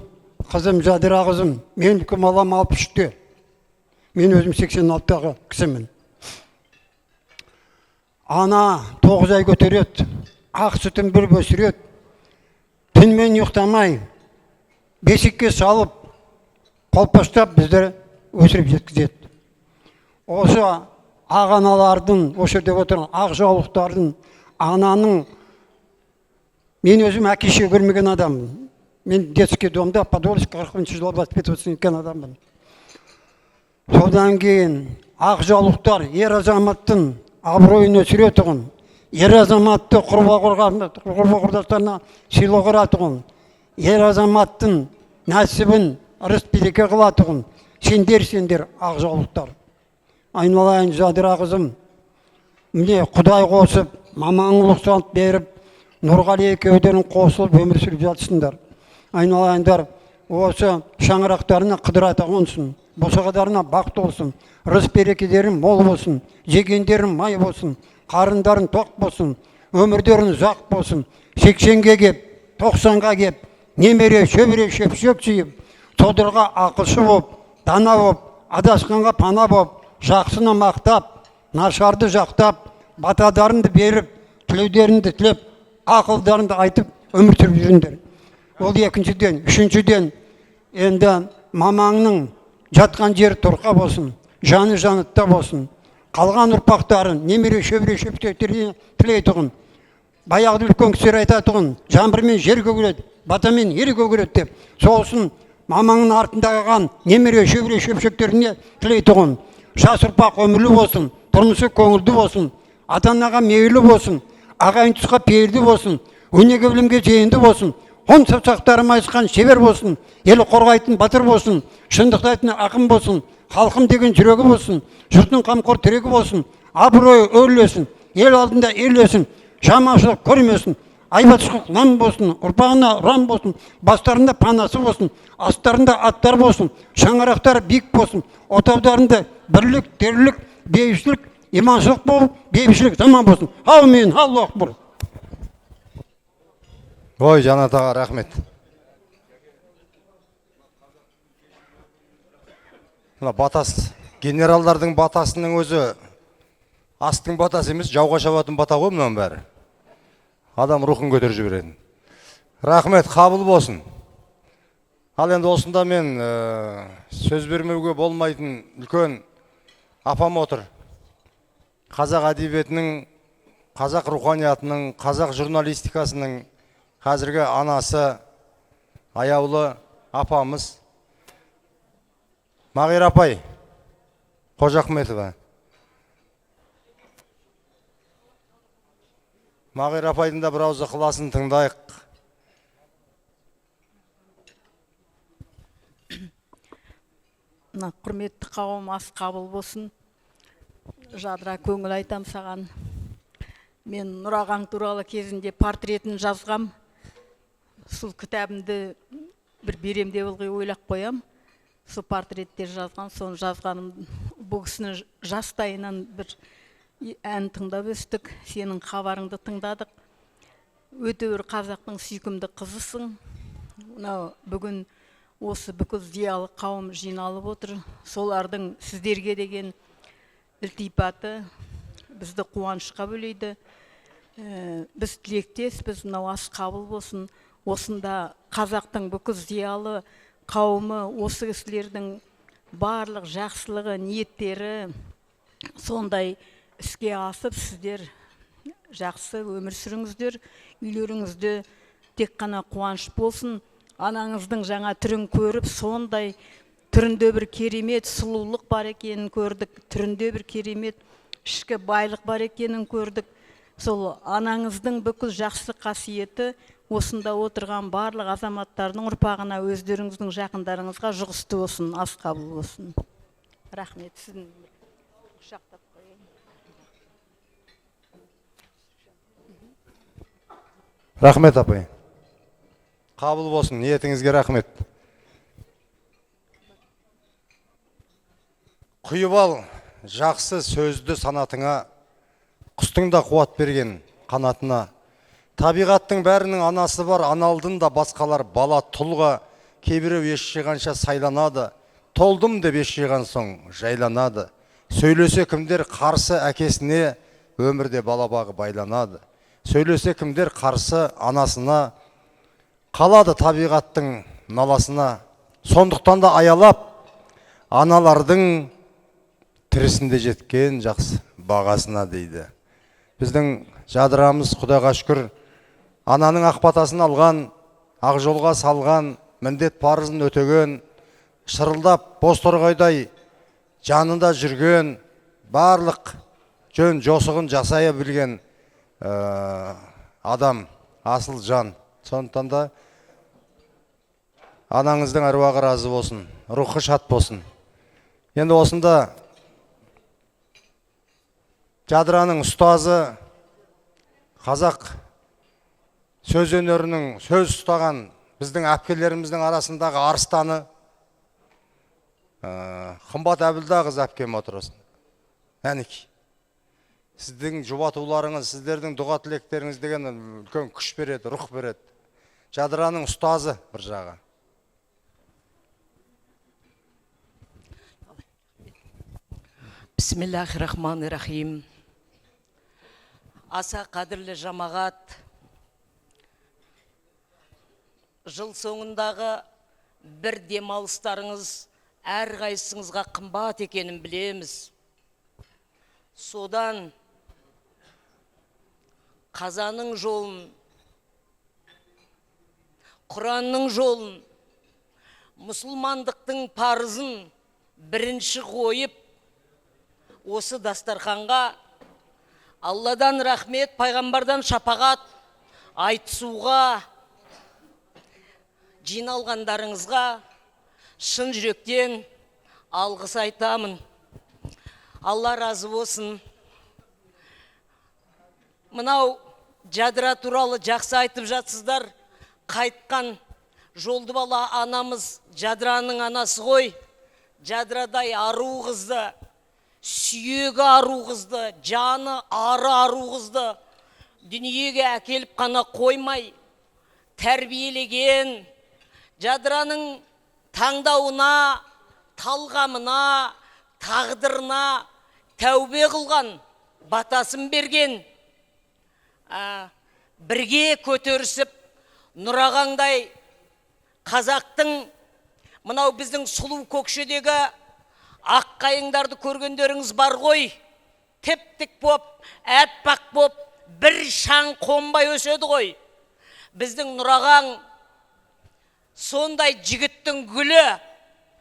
қызым Жадыра қызым, мен үлкен балам 63-те. Мен өзім 86-тағы кісімін. Ана 9 ай көтереді, ақ сүтін бір өсіреді. Түнмен ұйықтамай, бесікке салып, қолпаштап біздер өсіріп жеткізеді. Осы ағаналардың, осы жерде отырған ақ жаулықтардың, ананың, мен өзім әкеше көрмеген адаммын. Мен детский домда Подольск 40-шы жылы воспитываться еткен адаммын. Содан кейін ақ жаулықтар ер азаматтың абыройын өсіретұғын, ер азаматты құрба-құрдастарына сыйлық ұратұғын, ер азаматтың нәсібін ырыс-береке қылатұғын, сендер ақ жаулықтар. Айналайын Жадыра қызым, міне Құдай қосып, мамаңылық салт беріп, Нұрғали екеудерін қосылып өмір сүріп жатсыңдар. Айналайындар, осы шаңырақтарына қыдырата қонсын, босағадарына бақыт болсын, ырыс-берекелерің мол болсын, жегендерің май болсын, қарындарың тоқ болсын, өмірдерің ұзақ болсын, 80-ге кеп, 90-ға кеп, немере, шөбере, шөпшек сүйіп, содырға ақылшы боп, дана боп, адасқанға пана боп, жақсыны мақтап, нашарды жақтап, батадарыңды беріп, тілеудеріңді тілеп, ақылдарыңды айтып, өмір сүріп жүріңдер. Ол екіншіден, үшіншіден, енді мамаңның жатқан жері торқа болсын, жаны жанытта болсын. Қалған ұрпақтарын немере, шөбере, шөпшек тілейтұғын. Баяғыда үлкен кісілер айтатұғын, жаңбырмен жер көгереді, батамен ер көгереді деп. Сосын мамаңның артында қалған немере, шөбере, шөпшектеріне тілейтұғын. Жас ұрпақ өмірлі болсын, тұрмысы көңілді болсын, ата-анаға мейірлі болсын, ағайын тұсқа пейілді болсын, өнеге білімге жиынды болсын, он саусақтары майысқан шебер болсын, елі қорғайтын батыр болсын, шындықты айтын ақын болсын, халқым деген жүрегі болсын, жұртың қамқор тірегі болсын, абыройы өрлесін, ел алдында ерлесін, жаманшылық көрмесін, айбат-шылық нан болсын, ұрпағына ұран болсын, бастарында панасы болсын, астарында аттар болсын, шаңырақтары биік болсын, отаударында бірлік, терлік, бейбітшілік, иманшылық болып, бейбітшілік заман болсын. Аумин, Аллах акбар. Ой, Жанат аға, рахмет. Мына батас, генералдардың батасының өзі астың батасы емес, жауға шабатын бата ғой мұнан бәрі. Адам рухын көтеріп жібереді. Рахмет, қабыл болсын. Ал енді осында мен сөз бермеуге болмайтын үлкен апам отыр. Қазақ әдебиетінің, қазақ руханиятының, қазақ журналистикасының қазіргі анасы, аяулы апамыз Мағир апай Қожахметова. Мағир апайдың да бір ауыз ықыласын тыңдайық. Құрметті қауым, ас қабыл болсын. Жадыра, көңіл айтам саған. Мен Нұр ағаң туралы кезінде портретін жазғам. Сол кітабымды бір берем деп ылғи ойлап қоям. Сол портреттер жазған, соны жазғаным бұл кісіні жастайынан бір ән тыңдап өстік, сенің хабарыңды тыңдадық. Өте бір қазақтың сүйкімді қызысың. Бүгін осы бүкіл зиялы қауым жиналып отыр. Солардың сіздерге деген ілтипаты бізді қуанышқа бөлейді. Біз тілектес, біз мынау ас қабыл болсын. осында қазақтың бүкіл зиялы қауымы осы кісілердің барлық жақсылығы, ниеттері сондай іске асып, сіздер жақсы өмір сүріңіздер, үйлеріңізде тек қана қуаныш болсын. Анаңыздың жаңа түрін көріп, сондай түрінде бір керемет сұлулық бар екенін көрдік, түрінде бір керемет ішкі байлық бар екенін көрдік. Сол анаңыздың бүкіл жақсы қасиеті осында отырған барлық азаматтардың ұрпағына, өздеріңіздің жақындарыңызға жұғысты болсын, ас қабыл болсын. Рахмет. Сіздің құшақтап қояйын. Рахмет, апай. Қабыл болсын, ниетіңізге рахмет. Құйып ал жақсы сөзді санатыңа, құстың да қуат берген қанатына. Табиғаттың бәрінің анасы бар, аналдың да басқалар бала тұлға. Кейбіреу еш жиғанша сайланады, толдым деп еш жиған соң жайланады. Сөйлесе кімдер қарсы әкесіне, өмірде бала бағы байланады. Сөйлесе кімдер қарсы анасына, қалады табиғаттың наласына. Сондықтан да аялап, аналардың тірісінде жеткен жақсы бағасына дейді. Біздің жадырамыз, Құдайға шүкір, ананың ақ батасын алған, ақ жолға салған, міндет парызын өтеген, шырылдап боз торғайдай жанында жүрген, барлық жөн жосығын жасая білген адам, асыл жан. Сондықтан да анаңыздың әруағы разы болсын, рухы шат болсын. Енді осында жадыраның ұстазы, қазақ сөз өнерінің сөз ұстаған біздің әпкелеріміздің арасындағы арыстаны Қымбат Әбілдағыз әпкем отырсын. Әнеки, сіздің жұбатуларыңыз, сіздердің дұға тілектеріңіз деген үлкен күш береді, рух береді. Жадыраның ұстазы бір жағы. Бисмиллахиррахманиррахим. Аса қадірлі жамағат, жыл соңындағы бір демалыстарыңыз әр қайсыңызға қымбат екенін білеміз. Содан Қазаның жолын, Құранның жолын, мұсылмандықтың парызын бірінші қойып, осы дастарханға Алладан рахмет, пайғамбардан шапағат айтысуға жиналғандарыңызға шын жүректен алғыс айтамын. Алла разы болсын. Мынау жадыра туралы жақсы айтып жатсыздар. Қайтқан жолды бала анамыз жадыраның анасы ғой. Жадырадай ару қызды, сүйегі ару қызды, жаны ару қызды дүниеге әкеліп қана қоймай, тәрбиелеген, жадыраның таңдауына, талғамына, тағдырына тәубе қылған, батасын берген, бірге көтерісіп, нұрағаңдай қазақтың, мынау біздің сұлу көкшедегі ақ қайыңдарды көргендеріңіз бар ғой, теп-тік боп, әппақ боп, бір шаң қонбай өседі ғой. Біздің нұрағаң сондай жігіттің гүлі,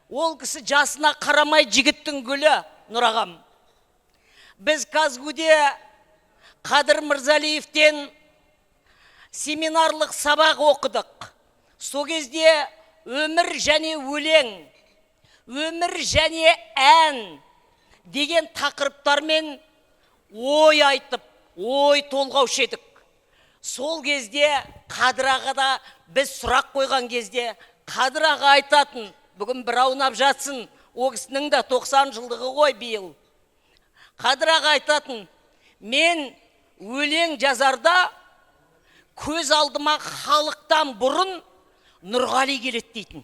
ол кісі жасына қарамай жігіттің гүлі нұрағам. Біз Казгуде Қадыр Мырзалиевтен семинарлық сабақ оқыдық. Со кезде өмір және өлең, өмір және ән деген тақырыптармен ой айтып, ой толғаушы едік. Сол кезде Қадыр ағада біз сұрақ қойған кезде Қадыр аға айтатын, бүгін бір аунап жатсын, о кісінің де 90 жылдығы ғой биыл. Қадыр аға айтатын, мен өлең жазарда көз алдыма халықтан бұрын Нұрғали келеді дейтін.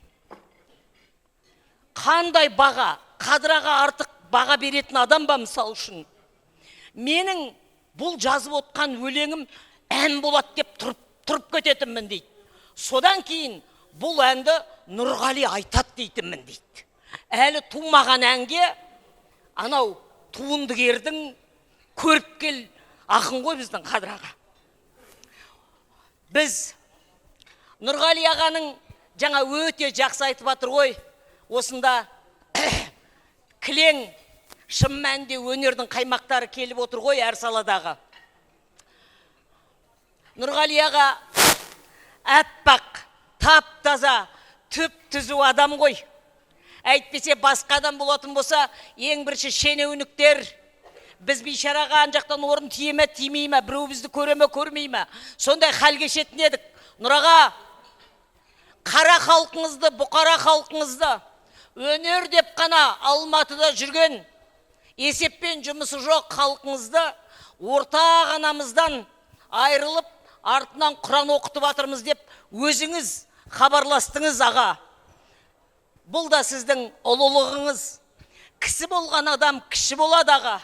Қандай баға, Қадыр аға артық баға беретін адам ба мысал үшін? Менің бұл жазып отқан өлеңім ән болады деп тұрып кететінмін дейді. Содан кейін бұл әнді Нұрғали айтады дейтінмін дейді. Әлі тумаған әнге анау туындыгердің көріпкел ақын ғой біздің Қадыр аға. Біз Нұрғали ағаның жаңа өте жақсы айтып жатыр ғой, осында кілең шын мәнінде өнердің қаймақтары келіп отыр ғой әр саладағы. Нұрғали аға әппақ, тап-таза, түп-түзу адам ғой. Әйтпесе басқа адам болатын болса, ең бірінші шенеуніктер, біз бейшараға ан жақтан орын тие ме, тимей ме, біреу бізді көре ме, көрмей ме, сондай хал кешетін едік. Нұраға, қара халқыңызды, бұқара халқыңызды өнер деп қана Алматыда жүрген, есеппен жұмысы жоқ халқыңызды ортақ анамыздан айырылып, артынан Құран оқытып жатырмыз деп өзіңіз хабарластыңыз аға. Бұл да сіздің ұлылығыңыз. Кісі болған адам кіші болады аға.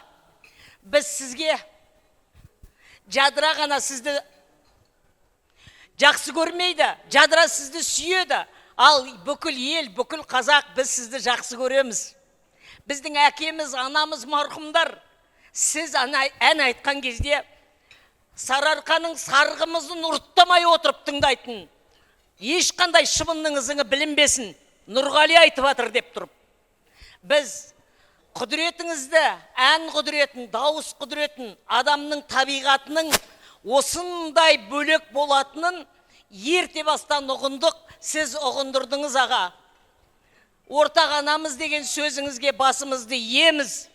Біз сізге Жадыра ғана сізді жақсы көрмейді, Жадыра сізді сүйеді. Ал бүкіл ел, бүкіл қазақ біз сізді жақсы көреміз. Біздің әкеміз, анамыз марқұмдар. Сіз ән айтқан кезде Сарыарқаның сарғымызын ұрттамай отырып тыңдайтын. Ешқандай шыбынның ызыңы білінбесін. Нұрғали айтып жатыр деп тұрып. Біз құдіретіңізді, ән құдіретін, дауыс құдіретін, адамның табиғатының осындай бөлек болатынын ерте бастан ұғындық, сіз ұғындырдыңыз аға. Ортақ анамыз деген сөзіңізге басымызды иеміз.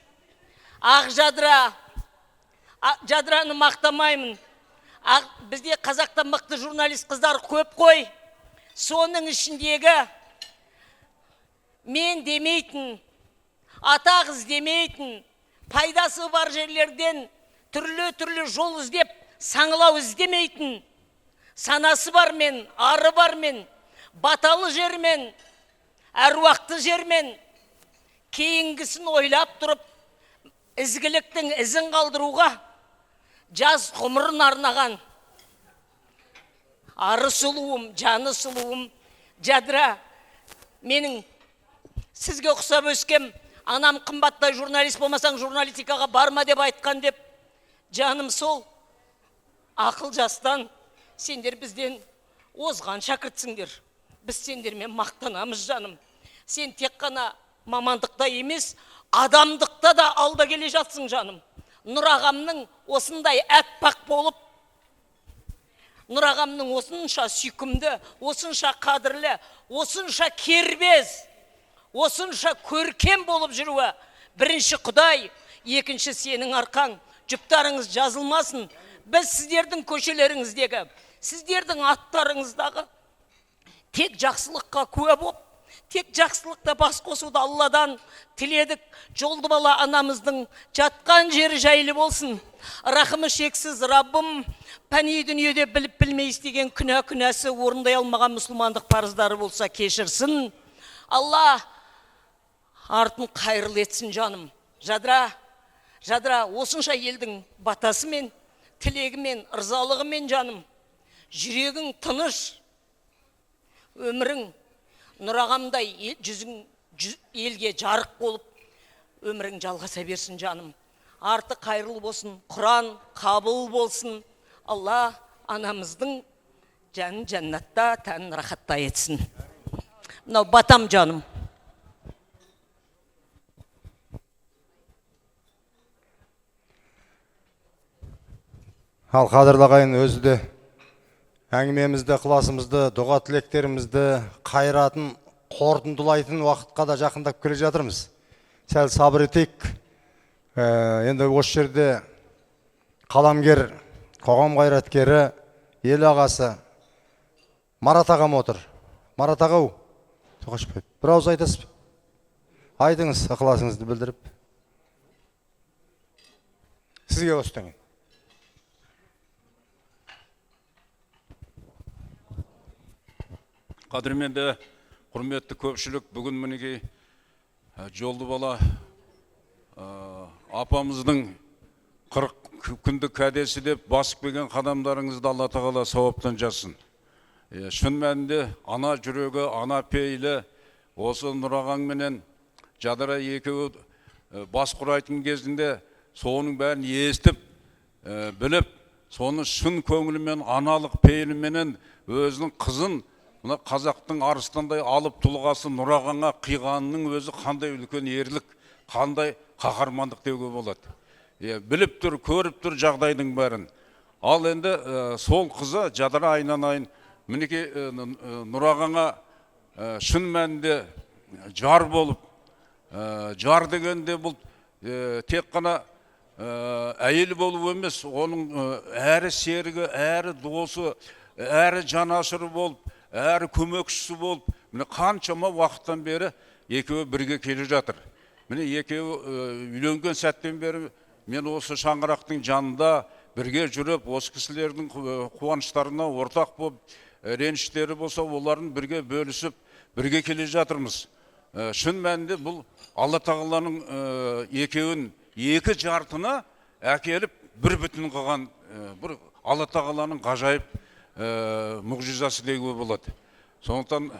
Ақ Жадыра, Жадыраны мақтамаймын. Бізде қазақта мықты журналист қыздар көп қой. Соның ішіндегі мен демейтін, атақ іздемейтін, пайдасы бар жерлерден түрлі жол іздеп, саңылау іздемейтін, санасы бар мен, ары бар мен, баталы жермен, әруақты жермен, кейінгісін ойлап тұрып, ізгіліктің ізін қалдыруға жаз ғұмырын арнаған ары сұлуым, жаны сұлуым Жадыра, менің сізге ұқсап өскем, анам қымбаттай журналист болмасаң журналистикаға барма деп айтқан деп, жаным сол, ақыл жастан, сендер бізден озған шәкіртсіңдер. Біз сендермен мақтанамыз жаным. Сен тек қана мамандықта емес, адамдықта да алда келе жатсың жаным. Нұрағамның осындай әппақ болып, Нұрағамның осынша сүйкімді, осынша қадірлі, осынша кербез, осынша көркем болып жүруі. Бірінші Құдай, екінші сенің арқаң. Жұптарыңыз жазылмасын. Біз сіздердің көшелеріңіздегі, сіздердің аттарыңыздағы тек жақсылыққа куә боп, тек жақсылықта бас қосуды Алладан тіледік. Жолды бала анамыздың жатқан жері жайлы болсын. Рахымы шексіз Раббым, пәни дүниеде біліп білмей істеген күнәсі орындай алмаған мұсылмандық парыздары болса кешірсін. Алла артын қайырлы етсін жаным. Жадыра, осынша елдің батасымен, тілегімен, ырзалығымен жаным. Жүрегің тыныш, өмірің Нұрағамдай жүзің елге жарық болып, өмірің жалғаса берсін жаным. Арты қайырлы болсын, Құран қабыл болсын. Алла анамыздың жанын жәннатта, тәнін рахатта етсін. Мынау батам жаным. Ал қадірлі ағайын, өзі де әңгімемізді, ықыласымызды, дұға тілектерімізді қайратын, қорытындылайтын уақытқа да жақындап келе жатырмыз. Сәл сабыр етейік. Енді осы жерде қаламгер, қоғам қайраткері, ел ағасы Марат ағам отыр. Марат ағау, бір ауыз айтасыз ба? Айтыңыз, ықыласыңызды білдіріп. Сізге өстіңін. Қадірменді, құрметті көпшілік, бүгін мінекей жолды бала апамыздың 40 күндік кәдесі деп басып келген қадамдарыңызды Алла тағала сауаптан жазсын. шын мәнінде ана жүрегі, ана пейілі осы Нұрағаң менен Жадыра екеуі бас құрайтын кезінде соның бәрін естіп, біліп, соны шын көңілімен, аналық пейіліменен өзінің қызын мына қазақтың арыстандай алып тұлғасы Нұрағаңа қиғанының өзі қандай үлкен ерлік, қандай қаһармандық деуге болады. Біліп тұр, көріп тұр жағдайдың бәрін. Ал енді сол қызы Жадыра айналайын мінеке Нұрағаңа шын мәнінде жар болып, жар дегенде бұл тек қана әйел болу емес, оның әрі серігі, әрі досы, әрі жанашыры болып, әрі көмекшісі болып, міне қаншама уақыттан бері екеуі бірге келе жатыр. Міне екеуі үйленген сәттен бері мен осы шаңырақтың жанында бірге жүріп, осы кісілердің қуаныштарына ортақ болып, реніштері болса, оларын бірге бөлісіп, бірге келе жатырмыз. Шын мәнінде бұл Алла тағаланың екеуін екі жартына әкеліп бір бүтін қылған бір Алла тағаланың ғажайып мұғжизасы деуге болады. Сондықтан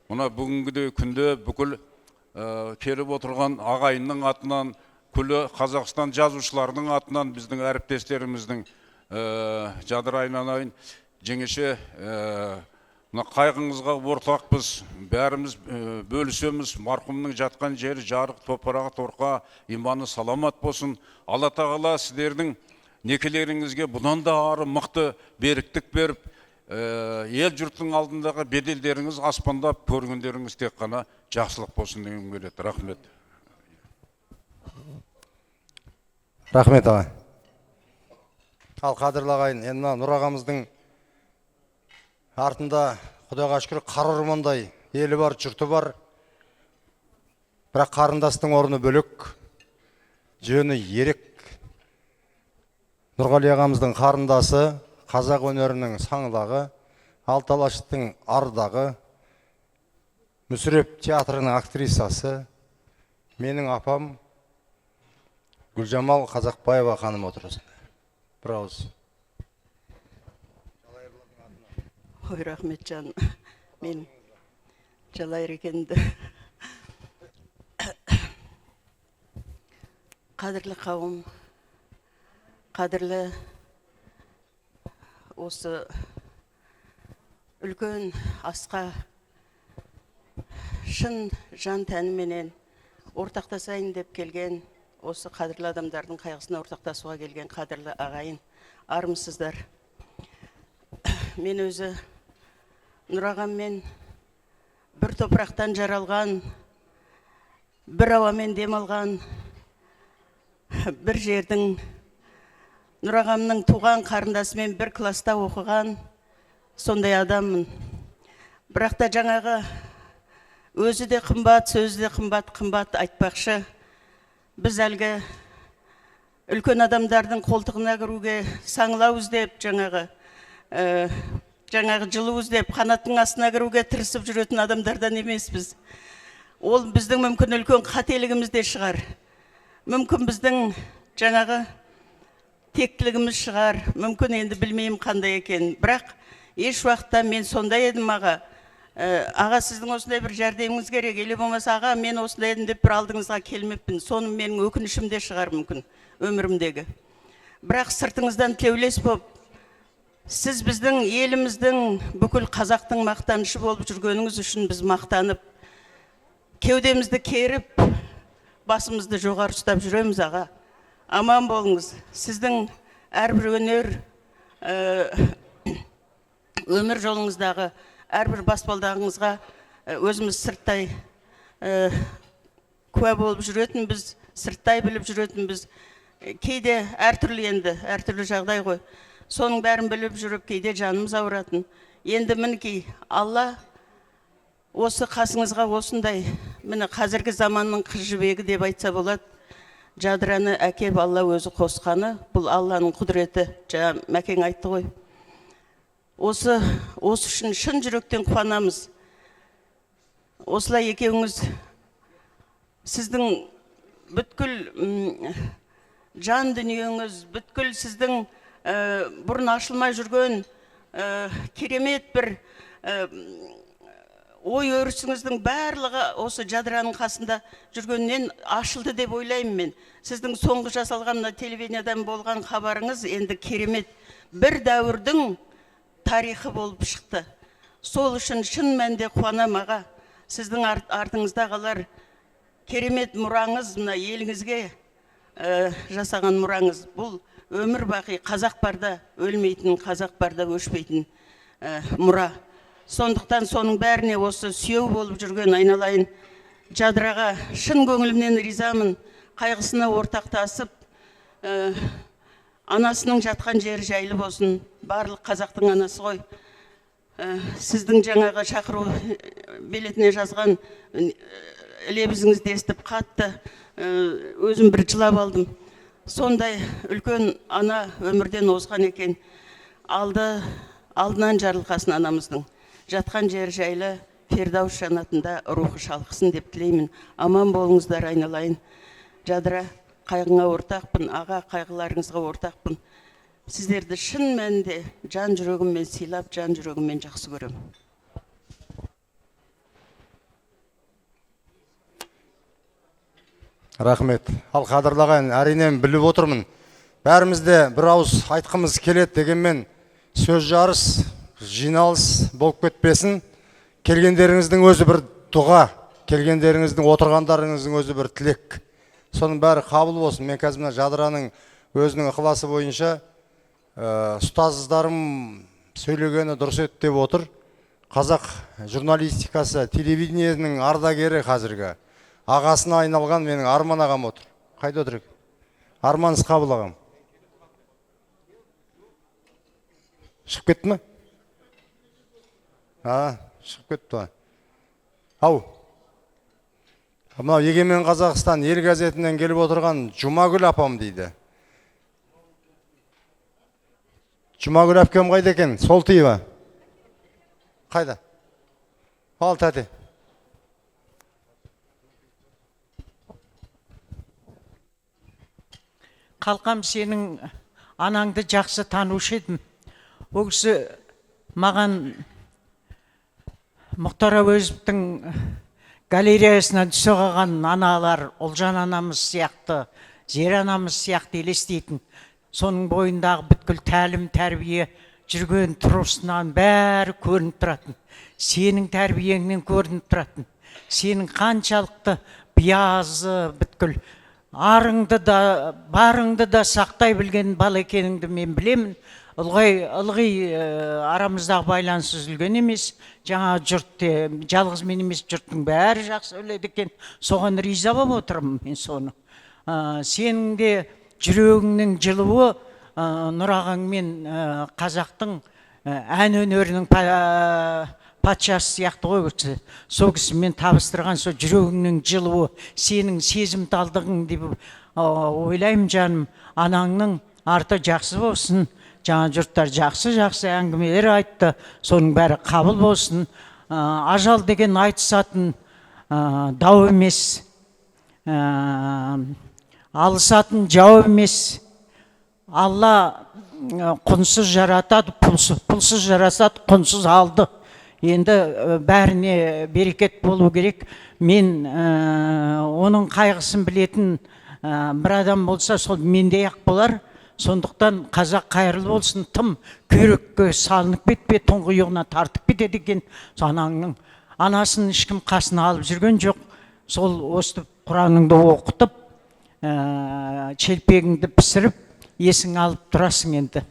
мына бүгінгі күнде бүкіл келіп отырған ағайынның атынан, күлі Қазақстан жазушыларының атынан, біздің әріптестеріміздің Жадыра айналайын жеңеше қайғыңызға ортақпыз, бәріміз бөлісеміз, марқұмның жатқан жері жарық, топырағы торқа, иманы саламат болсын. Алла тағала сіздердің некелеріңізге бұдан да ары мықты беріктік беріп, ел жұрттың алдындағы беделдеріңіз аспандап, көргендеріңіз тек қана жақсылық болсын дегім келеді. Рахмет. Рахмет аға. Ал қадірлі ағайын, енді Нұрағамыздың артында Құдайға шүкір қара ормандай елі бар, жұрты бар. Бірақ қарындастың орны бөлек, жөні ерек. Нұрғали ағамыздың қарындасы, қазақ өнерінің саңлағы, Алталаштың ардағы, Мүсіреп театрының актрисасы, менің апам Гүлжамал Қазақбаева ханым отырсын. Бір ауыз. Ой, рахмет жан, мен Жалайыр екенді. Қадірлі қауым, қадірлі осы үлкен асқа шын жан тәніменен ортақтасайын деп келген, осы қадірлі адамдардың қайғысына ортақтасуға келген қадірлі ағайын, армысыздар. Мен өзі Нұрағаммен бір топырақтан жаралған, бір ауамен демалған, бір жердің Нұрағамның туған қарындасымен бір класста оқыған сондай адаммын. Бірақ та жаңағы өзі де қымбат, сөзі де қымбат айтпақшы. Біз әлгі үлкен адамдардың қолтығына кіруге саңлау іздеп, жаңағы жылу іздеп, қанаттың астына кіруге тырысып жүретін адамдардан емеспіз. Ол біздің мүмкін үлкен қателігіміз де шығар. Мүмкін біздің жаңағы тектілігіміз шығар. Мүмкін енді білмеймін қандай екен. Бірақ еш уақытта мен сондай едім аға. Аға, сіздің осындай бір жәрдеміңіз керек. Еле болмаса аға, мен осындай едім деп бір алдыңызға келмеппін. Соның менің өкінішім де шығар мүмкін өмірімдегі. Бірақ сыртыңыздан тілеулес болып, сіз біздің еліміздің, бүкіл қазақтың мақтанышы болып жүргеніңіз үшін біз мақтанып, кеудемізді керіп, басымызды жоғары ұстап жүреміз аға. Аман болыңыз. Сіздің әрбір өмір жолыңыздағы әрбір баспалдағыңызға өзіміз сырттай куә болып жүретінбіз, сырттай біліп жүретінбіз. Кейде әртүрлі енді, әртүрлі жағдай ғой. Соның бәрін біліп жүріп, кейде жанымыз ауыратын. Енді мінекей Алла осы қасыңызға осындай, міне қазіргі заманның қыз жібегі деп айтса болады, Жадыраны әкеп Алла өзі қосқаны, бұл Алланың құдіреті. Жаңа Мәкең айтты ғой. Осы үшін шын жүректен қуанамыз. Осылай екеуіңіз сіздің бүткіл жан дүниеңіз, бүткіл сіздің бұрын ашылмай жүрген керемет бір ой өрісіңіздің барлығы осы жадыраның қасында жүргеннен ашылды деп ойлаймын мен. Сіздің соңғы жасалған телевидениедан болған хабарыңыз енді керемет бір дәуірдің тарихы болып шықты. Сол үшін шын мәнде қуанам аға. Сіздің артыңыздағылар керемет мұраңыз, мына еліңізге жасаған мұраңыз. Бұл өмір бақи қазақ барда өлмейтін, қазақ барда өшпейтін мұра. Сондықтан соның бәріне осы сүйеу болып жүрген айналайын жадыраға шын көңілімнен ризамын. Қайғысына ортақтасып, анасының жатқан жері жайлы болсын. Барлық қазақтың анасы ғой. Сіздің жаңағы шақыру билетіне жазған лебізіңізді естіп қатты өзім бір жылап алдым. Сондай үлкен ана өмірден озған екен. Алдынан жарылқасын анамыздың. Жатқан жер жайлы Фердаус жанатында рухы шалқысын деп тілеймін. Аман болыңыздар айналайын. Жадыра, қайғыңа ортақпын, аға қайғыларыңызға ортақпын. Сіздерді шын мәнінде жан жүрегіммен сыйлап, жан жүрегіммен жақсы көрем. Рахмет. Ал қадірлаған, әрінен біліп отырмын. Бәрімізде бір ауыз айтқымыз келеді дегенмен сөз жарыс, жиналыс болып кетпесін. Келгендеріңіздің өзі бір дұға, келгендеріңіздің отырғандарыңыздың өзі бір тілек. Соның бәрі қабыл болсын. Мен қазір мына жадыраның өзінің ықыласы бойынша ұстаздарым сөйлегені дұрыс еді деп отыр. Қазақ журналистикасы, телевидениенің ардагері қазіргі. Ағасына айналған менің Арман ағам отыр. Қайда отыр? Арман Ысқабыл ағам. Шығып кетті ме? Шығып кетті. Ау. Мынау Егемен Қазақстан ел газетінен келіп отырған Жұмагүл апам дейді. Жұмагүл әпкем қайда екен? Сол тиі. Қайда? Ал тәте. Қалқам, сенің анаңды жақсы танушы едім. Ол кісі маған Мұхтар Әуезовтің галереясынан түсе қалған аналар, Олжан анамыз сияқты, Зер анамыз сияқты елестейтін. Соның бойындағы бүткіл тәлім, тәрбие, жүрген тұрысынан бәрі көрініп тұратын. Сенің тәрбиеңнен көрініп тұратын. Сенің қаншалықты биязы, бүткіл арыңды да, барыңды да сақтай білген бал екеніңді мен білемін. Ылғи арамыздағы байланыс үзілген емес. Жаңа жұрт, жалғыз мен емес, жұрттың бәрі жақсы өледі екен. Соған риза болып отырмын мен соны. Сенің де жүрегіңнің жылуы Нұрағаң мен қазақтың ән өнерінің патшасы сияқты ғой кісі. Сол кісімен табыстырған сол жүрегіңнің жылуы, сенің сезімталдығың деп ойлаймын жаным. Анаңның арты жақсы болсын. Жаңа жұрттар жақсы әңгімелер айтты. Соның бәрі қабыл болсын. Ажал деген айтысатын дау емес. Алысатын жау емес. Алла құнсыз жаратады, пұлсыз жарасады, құнсыз алды. Енді бәріне берекет болу керек. Мен оның қайғысын білетін бір адам болса, сол мендей ақ болар. Сондықтан қазақ қайырлы болсын, тым күйрекке салынып кетпе, тұңғиығына тартып кетеді екен. Анаңның анасын ешкім қасына алып жүрген жоқ. Сол осы Құраныңды оқытып, челпегіңді пісіріп, есің алып тұрасың енді.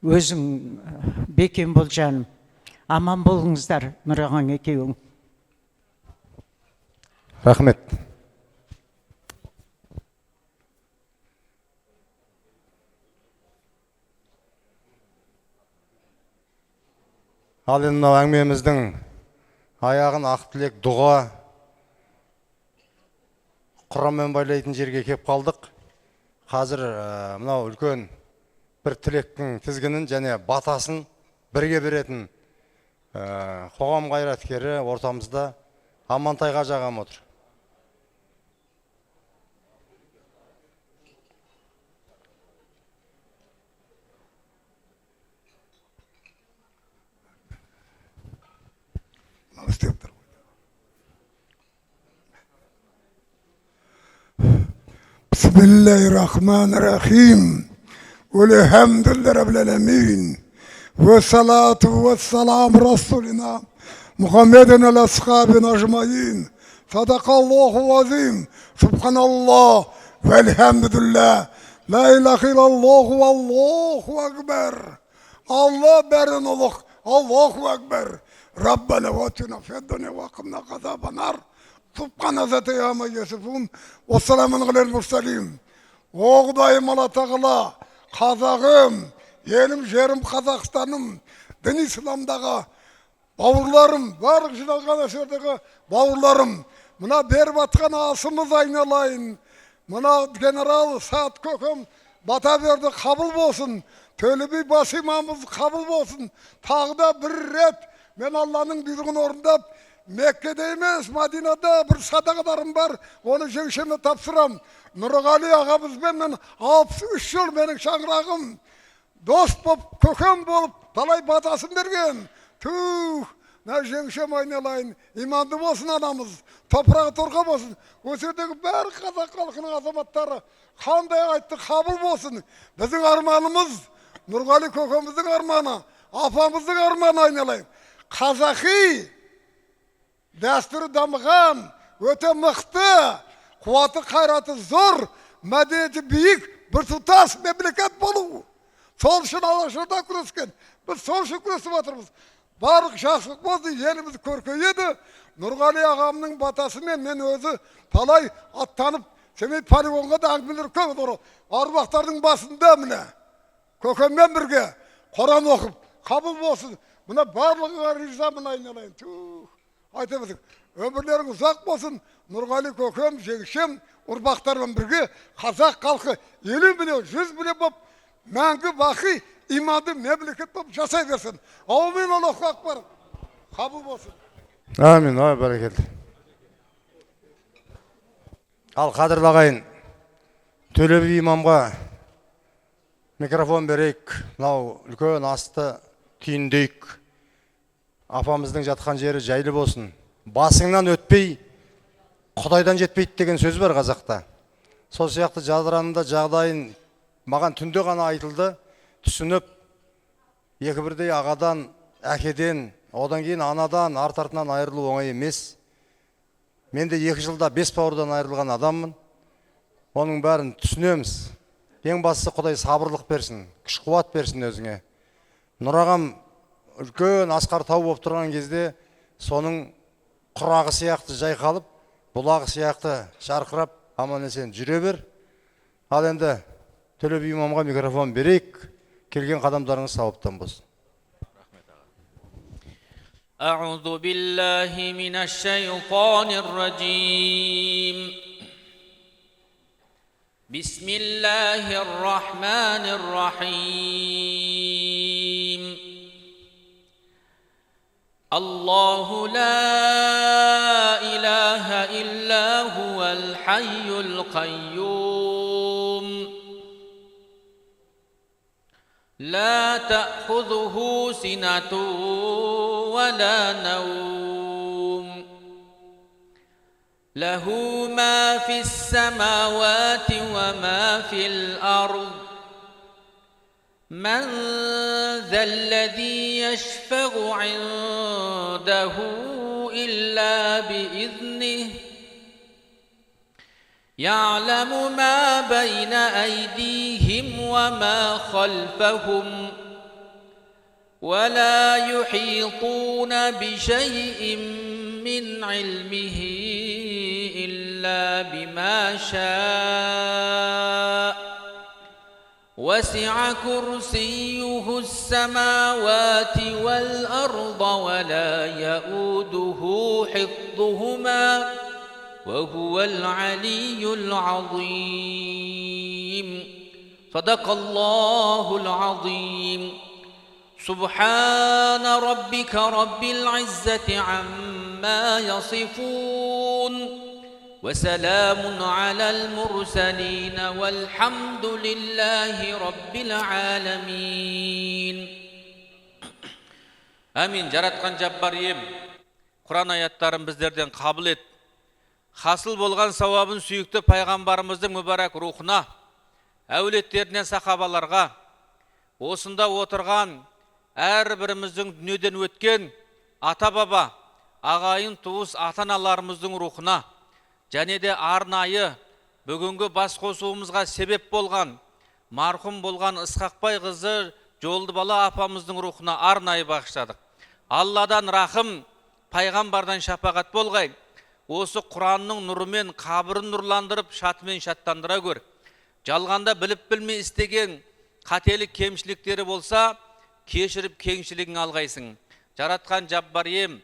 Өзің бекем бол жаным. Аман болыңыздар, Нұрағаң екеуің. Рахмет. Ал енді мынау әңгімеміздің аяғын ақ тілек, дұға, Құранмен байлайтын жерге кеп қалдық. Қазір мынау үлкен бір тілектің тізгінін және батасын бірге беретін қоғам қайраткері ортамызда Амантай Қажы ағам отыр. Bismillahirrahmanirrahim. Velhamdülillahi Rabbil alemin. Ve salatu ve selam Resulina Muhammedin el ashabin ajmain. Sadakallahu azim. Subhanallah. Velhamdülillah. La ilahe illallah ve Allahu ekber. Allah berin oluk. Allahu ekber. Rabbena ve atina fid dunya ve qina azaban nar. Subhana zati yama yasifun. Ve selamun alel mursalin. O Kudayım Allah Teala, Kazağım, yerim jerim Kazakistanım, din İslam'dağı bavurlarım, varık jinagan eserdeki bavurlarım, mına berip atkan asımız aynalayın, mına general Saat Köküm Bataberdi kabul bolsun, Tölebi bas imamımız kabul bolsun, tağda bir ret, men Allah'ın büyüğünü orundap, Mekke'de emas, Madina'da bir sadakalarım var, onu jengşeme tapsıram. Nurgali ağamız benden 63 yıl benim şangrağım. Dost bop, kökem bolup, talay batasın bergen. Tüh, ne jengşem aynalayın, imandı bolsun anamız, toprağı torka bolsun. Öserdeki bär Kazak halkının azamatları, kanday aytты, kabul bolsun. Bizim armanımız, Nurgali kökemizin armanı, apamızın armanı aynalayın. Kazaki, dasturu damıgan, öte mıhtı, Kuatı kayratı zor, medeniyeti büyük, bir tutas memleket bolu. Sol için Alaşır'da küresken, biz sol için küresip atırmız. Barık şahsılık bozdu, yerimiz körköyedi. Nurgali ağamның batasымен men özü talay attanıp, Semey poligonga da angbilir köp doğru. Arbaqtардың basında mine. Kökemmen birge, Koran okup, kabul bolsun. Buna barlığına rizamın aynalayın. Tuh, aytamadık. Ömürlerin uzak bolsun. Nurgali kökem, jengşem, urbaqtarмен birge Kazak halkı 50 milyon, 100 milyon bop, мәңгі бақи иманды мемлекет болып жасай берсін. Аумин, Аллаху акбар. Қабыл болсын. Амин, ой, бәрекелді. Ал қадірлі ағайын, Төле би имамға микрофон берейік. Мынау үлкен асты түйіндейік. Апамыздың жатқан жері жайлы болсын. Басыңнан өтпей, Құдайдан жетпейді деген сөз бар қазақта. Сол сияқты жадыранында жағдайын маған түнде ғана айтылды, түсініп, екі бірдей ағадан, әкеден, одан кейін анадан, арт-артынан айырылу оңай емес. Мен де 2 жылда 5 бауырдан айырылған адаммын. Оның бәрін түсінеміз. Ең бастысы Құдай сабырлық берсін, күш қуат берсін өзіңе. Нұрағам үлкен асқар тау болып тұрған кезде соның құрағы сияқты жайқалып, бұлағы сияқты жарқырап, аман есен жүре бер. Ал енді Төле би имамға микрофон берейік. Келген қадамдарыңыз сауаптан болсын. أعوذ بالله من الشيطان الرجيم بسم الله الرحمن الرحيم الله لا إله إلا هو الحي القيوم لا تأخذه سنة ولا نوم له ما في السماوات وما في الأرض من ذا الذي يشفع عنده إلا بإذنه يعلم ما بين أيديهم وما خلفهم ولا يحيطون بشيء من علمه إلا بما شاء وسع كرسيه السماوات والأرض ولا يؤوده حفظهما وهو العلي العظيم صدق الله العظيم سبحان ربك رب العزة عما يصفون وسلام على المرسلين والحمد لله رب العالمين Амин. Жаратқан жаббар ием, Құран аяттарын біздерден қабыл ет. хасыл болған сауабын сүйікті пайғамбарымыздың мүбәрак рухына, әулеттерінен сахабаларға, осында отырған әрбіріміздің дүниеден өткен ата-баба, ағайын туыс ата-аналарымыздың рухына, және де арнайы бүгінгі бас қосуымызға себеп болған, марқұм болған Ысқақбай қызы Жолдыбала апамыздың рухына арнайы бағыштадық. Алладан рахым, пайғамбардан шапағат болғай. Осы Құранның нұрымен қабірін нұрландырып, шатымен шаттандыра көр. Жалғанда біліп білмей істеген қателік кемшіліктері болса, кешіріп кеңшілігін алғайсың. Жаратқан Жаббар ем,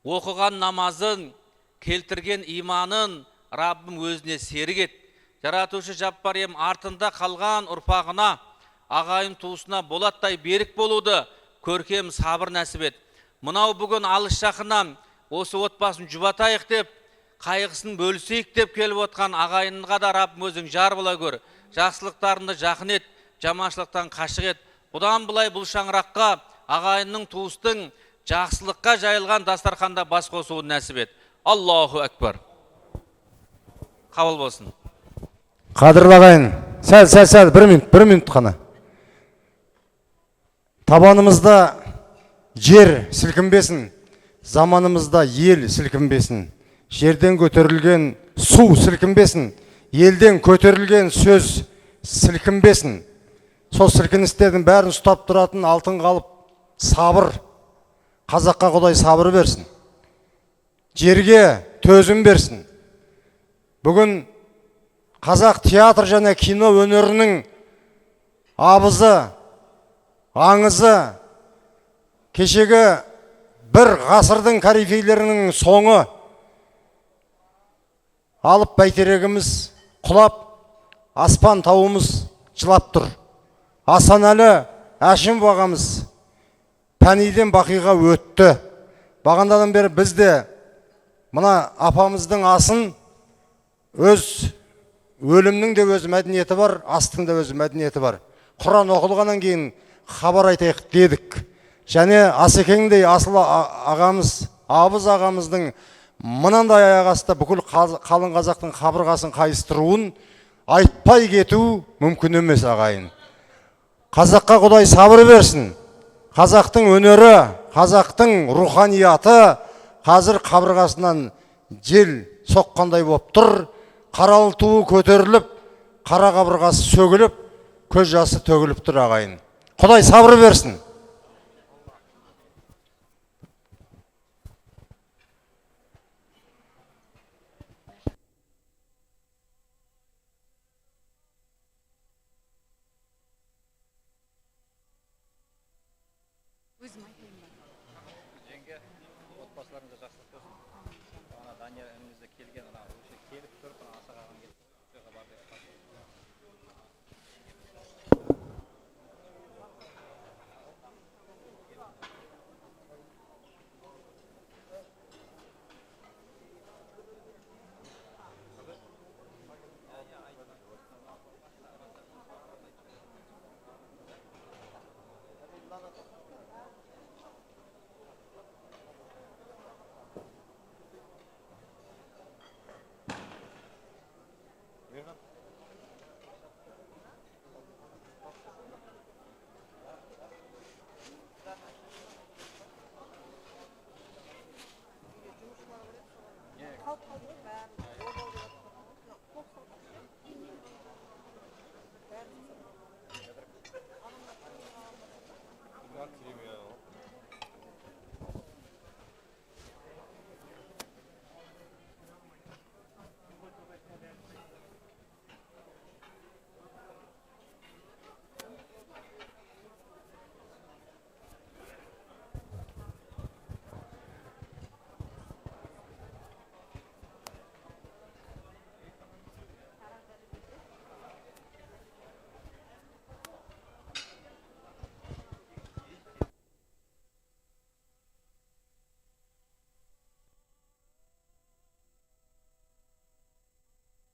оқыған намазын, келтірген иманын Раббым өзіне серік ет. Жаратушы Жаббар ем, артында қалған ұрпағына, ағайын туысына болаттай берік болуды көркем сабыр нәсіп ет. Мынау бүгін алыс жақыннан осы отбасын жұбатайық деп, қайғысын бөлісейік деп келіп отқан ағайынға да Раббым өзің жар бола көр. Жақсылықтарында жақын ет, жаманшылықтан қашық ет. Бұдан былай бұл шаңыраққа, ағайынның туыстың жақсылыққа жайылған дастарханда бас қосуын нәсіп ет. Аллаху әкбар. Қабыл болсын. Қадірлі ағайын, сәл, бір минут қана. Табанымызда жер сілкінбесін, заманымызда ел сілкінбесін. Жерден көтерілген су сілкінбесін, елден көтерілген сөз сілкінбесін. Сол сілкіністердің бәрін ұстап тұратын алтын қалып сабыр. Қазаққа Құдай сабыр берсін. Жерге төзім берсін. Бүгін қазақ театр және кино өнерінің абызы, аңызы, кешегі бір ғасырдың корифейлерінің соңы алып бәйтерегіміз құлап, аспан тауымыз жылап тұр. Асанәлі Әшімов ағамыз пәниден бақиға өтті. Бағандадан бері бізде мына апамыздың асын өз өлімнің де өз мәдениеті бар, астың да өз мәдениеті бар. Құран оқылғаннан кейін хабар айтайық дедік. Және Асекеңдей асыл ағамыз, абыз ағамыздың мынандай аяғаста бүкіл қалың қазақтың қабырғасын қайыстыруын айтпай кету мүмкін емес ағайын. Қазаққа Құдай сабыр берсін. Қазақтың өнері, қазақтың руханияты қазір қабырғасынан жел соққандай болып тұр. Қаралы туы көтеріліп, қара қабырғасы сөгіліп, көз жасы төгіліп тұр ағайын. Құдай сабыр берсін. Отбасыларыңызға жақсылық болсын. Ана Дания інімізді келген, келіп тұрып, асығаған